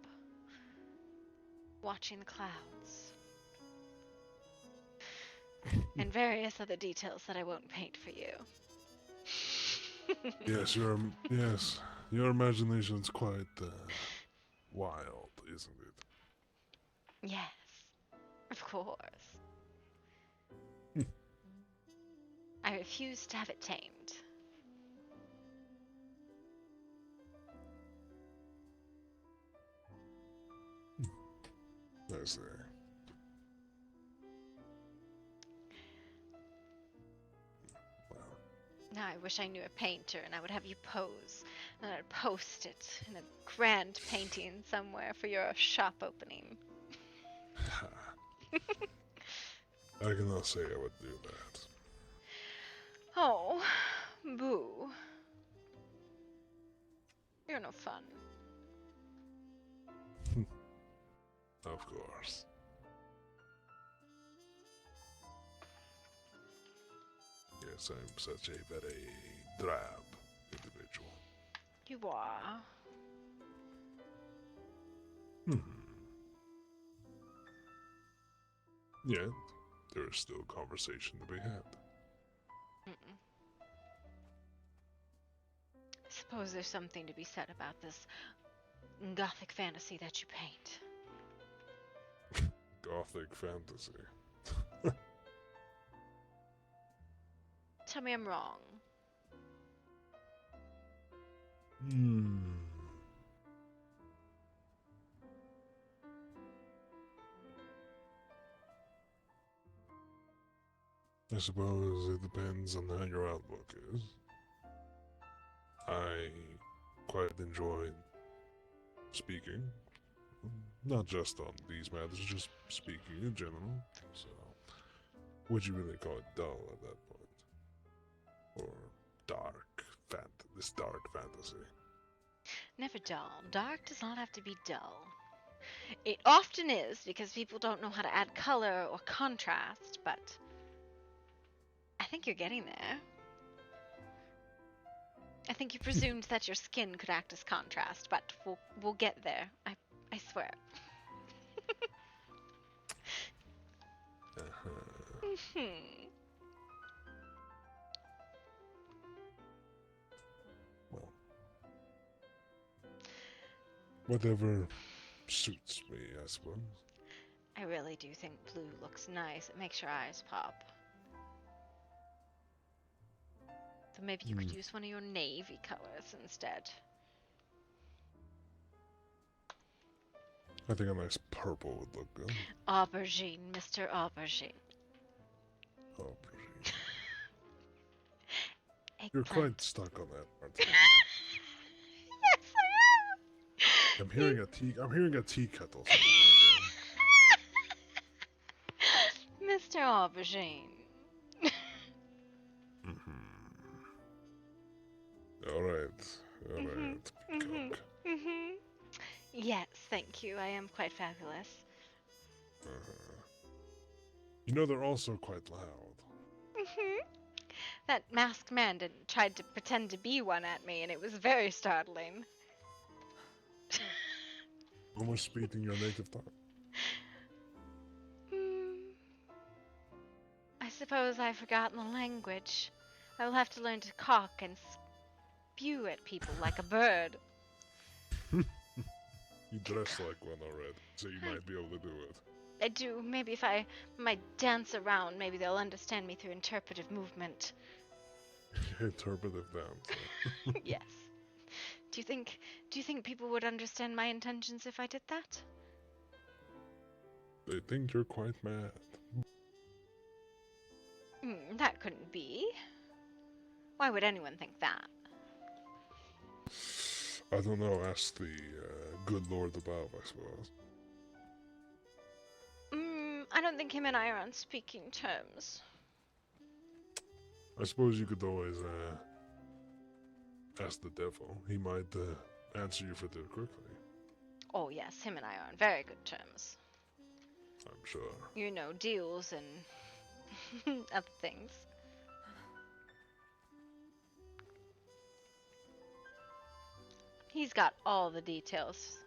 watching the clouds, and various other details that I won't paint for you. Yes, your imagination's quite wild, isn't it? Yes, of course. I refuse to have it tamed. I see. Well, Now I wish I knew a painter and I would have you pose and I'd post it in a grand painting somewhere for your shop opening. I cannot say I would do that. Oh, boo. You're no fun. Of course. Yes, I'm such a very drab individual. You are. Yet, there is still conversation to be had. Mm-mm. I suppose there's something to be said about this gothic fantasy that you paint. Gothic fantasy. Tell me I'm wrong. I suppose it depends on how your outlook is. I quite enjoy speaking, not just on these matters, just speaking in general. So, would you really call it dull at that point? Or this dark fantasy? Never dull. Dark does not have to be dull. It often is because people don't know how to add color or contrast, but I think you're getting there. I think you presumed that your skin could act as contrast, but we'll get there. I swear. Well, whatever suits me, I suppose. I really do think blue looks nice. It makes your eyes pop. So maybe you could use one of your navy colors instead. I think a nice purple would look good. Aubergine, Mr. Aubergine. Aubergine. You're Eggplant. quite stuck on that part. Yes, I am. I'm hearing a tea kettle. Mr. Aubergine. All right. Peacock. Yes, thank you. I am quite fabulous. You know they're also quite loud. That masked man tried to pretend to be one at me, and it was very startling. Almost speaking your native tongue. I suppose I've forgotten the language. I will have to learn to cock and spew at people like a bird. You dress like one already, so you might be able to do it. I do. Maybe if I might dance around, maybe they'll understand me through interpretive movement. Interpretive dance. Yes. Do you think people would understand my intentions if I did that? They think you're quite mad. That couldn't be. Why would anyone think that? I don't know. Ask the good Lord above, I suppose. I don't think him and I are on speaking terms. I suppose you could always ask the devil. He might answer you for that quickly. Oh yes, him and I are on very good terms. I'm sure. You know, deals and other things. He's got all the details.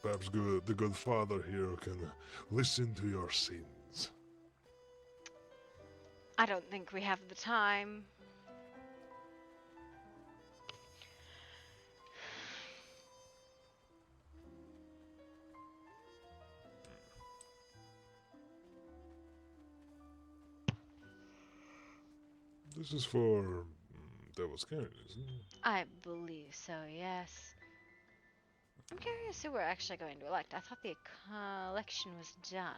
Perhaps the good father here can listen to your sins. I don't think we have the time. This is for Devil's Canyon, isn't it? I believe so, yes. I'm curious who we're actually going to elect. I thought the election was done.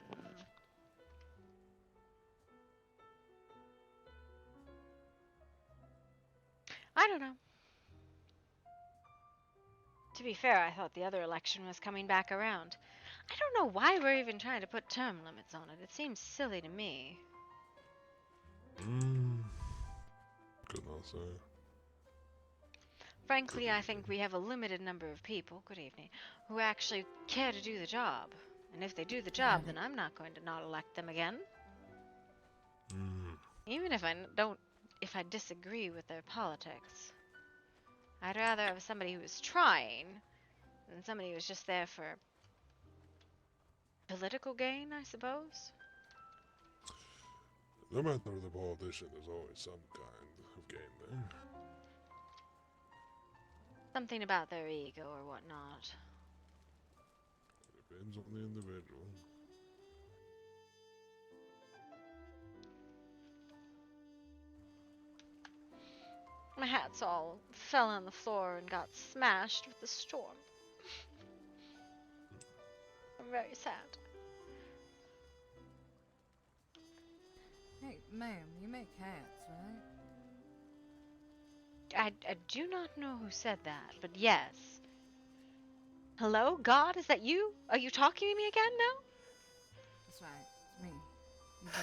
I don't know. To be fair, I thought the other election was coming back around. I don't know why we're even trying to put term limits on it. It seems silly to me. Could not say. Frankly, I think we have a limited number of people, good evening, who actually care to do the job. And if they do the job, then I'm not going to not elect them again. Even if if I disagree with their politics. I'd rather have somebody who is trying than somebody who's just there for political gain, I suppose. No matter the politician, there's always some kind of gain there. Something about their ego or whatnot. Depends on the individual. My hats all fell on the floor and got smashed with the storm. I'm very sad. Hey, ma'am, you make hats, right? I do not know who said that, but yes. Hello, God, is that you? Are you talking to me again now? That's right, it's me. You've been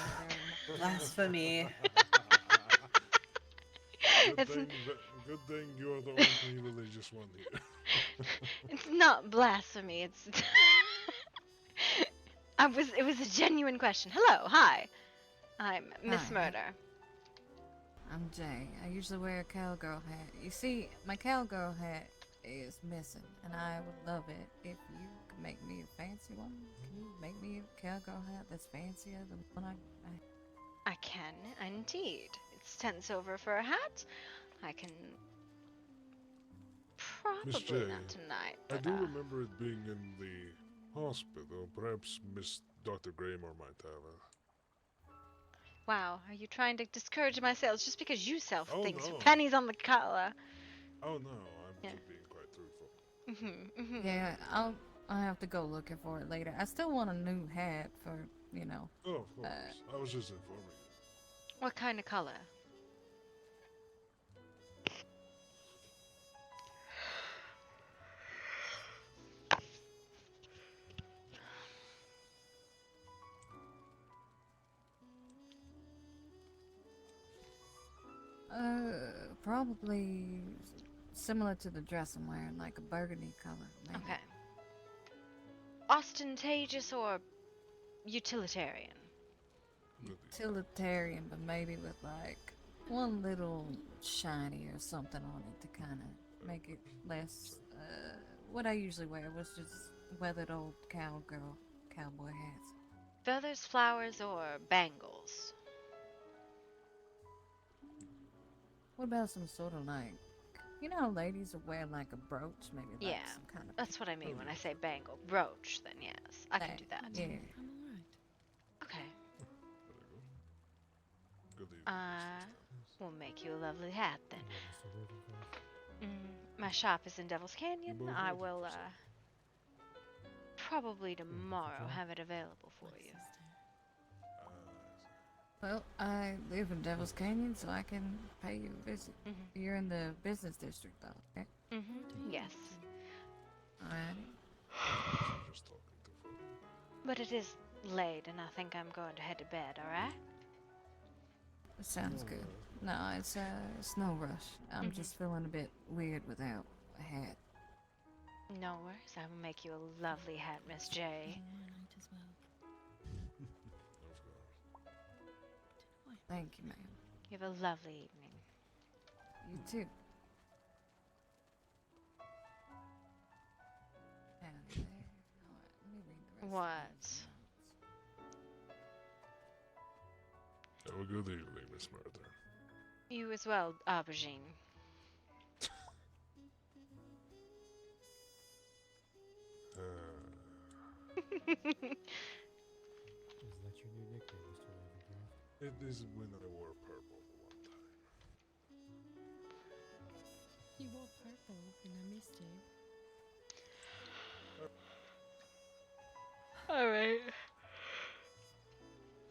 very Blasphemy. Good thing you're the only religious one here. It's not blasphemy. It's it was a genuine question. Hello, hi. I'm Miss Hi. Murder. I'm Jay. I usually wear a cowgirl hat. You see, my cowgirl hat is missing, and I would love it if you could make me a fancy one. Can you make me a cowgirl hat that's fancier than the one I... I can indeed. It's 10 silver for a hat. I can Miss probably J, not tonight. I But, do remember it being in the hospital. Perhaps Miss Dr. Graymore might have it. wow, are you trying to discourage my sales just because you sell Oh, things for no. pennies on the dollar? Oh no, I'm Yeah. just being quite truthful. Yeah, I'll have to go looking for it later. I still want a new hat for, you know. Oh, of course. I was just informing you. What kind of color? Probably similar to the dress I'm wearing, like a burgundy color. Maybe. Okay. Ostentatious or utilitarian? Utilitarian, but maybe with like one little shiny or something on it to kind of make it less. What I usually wear was just weathered old cowboy hats. Feathers, flowers, or bangles? What about some sort of like, you know, ladies will wear like a brooch, maybe like Yeah, some kind of. that's what I mean when I say bangle. Brooch, then yes. I can do that. Yeah. I'm alright. Okay. Good evening, We'll make you a lovely hat then. My shop is in Devil's Canyon. I will, probably tomorrow have it available for you. Well, I live in Devil's Canyon, so I can pay you a visit. You're in the business district, though. Okay. Yes. Alright. Just talking to folk. But it is late, and I think I'm going to head to bed, alright? Sounds good. No, it's no rush. I'm just feeling a bit weird without a hat. No worries. I will make you a lovely hat, Miss J. Night as well. Thank you, ma'am. You have a lovely evening. You too. Howdy there. Alright, let me read the rest What? of these notes. Have a good evening, Miss Murder. You as well, Aubergine. Is that your new nickname, Mr. Ravencroft? It is when I wore purple one time. You wore purple and I missed you. Alright.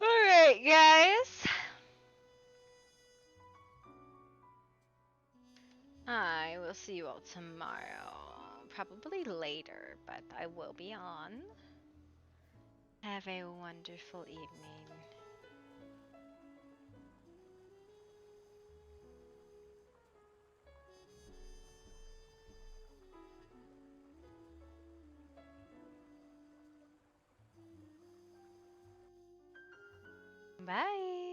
Alright, guys. I will see you all tomorrow. Probably later, but I will be on. Have a wonderful evening. Bye.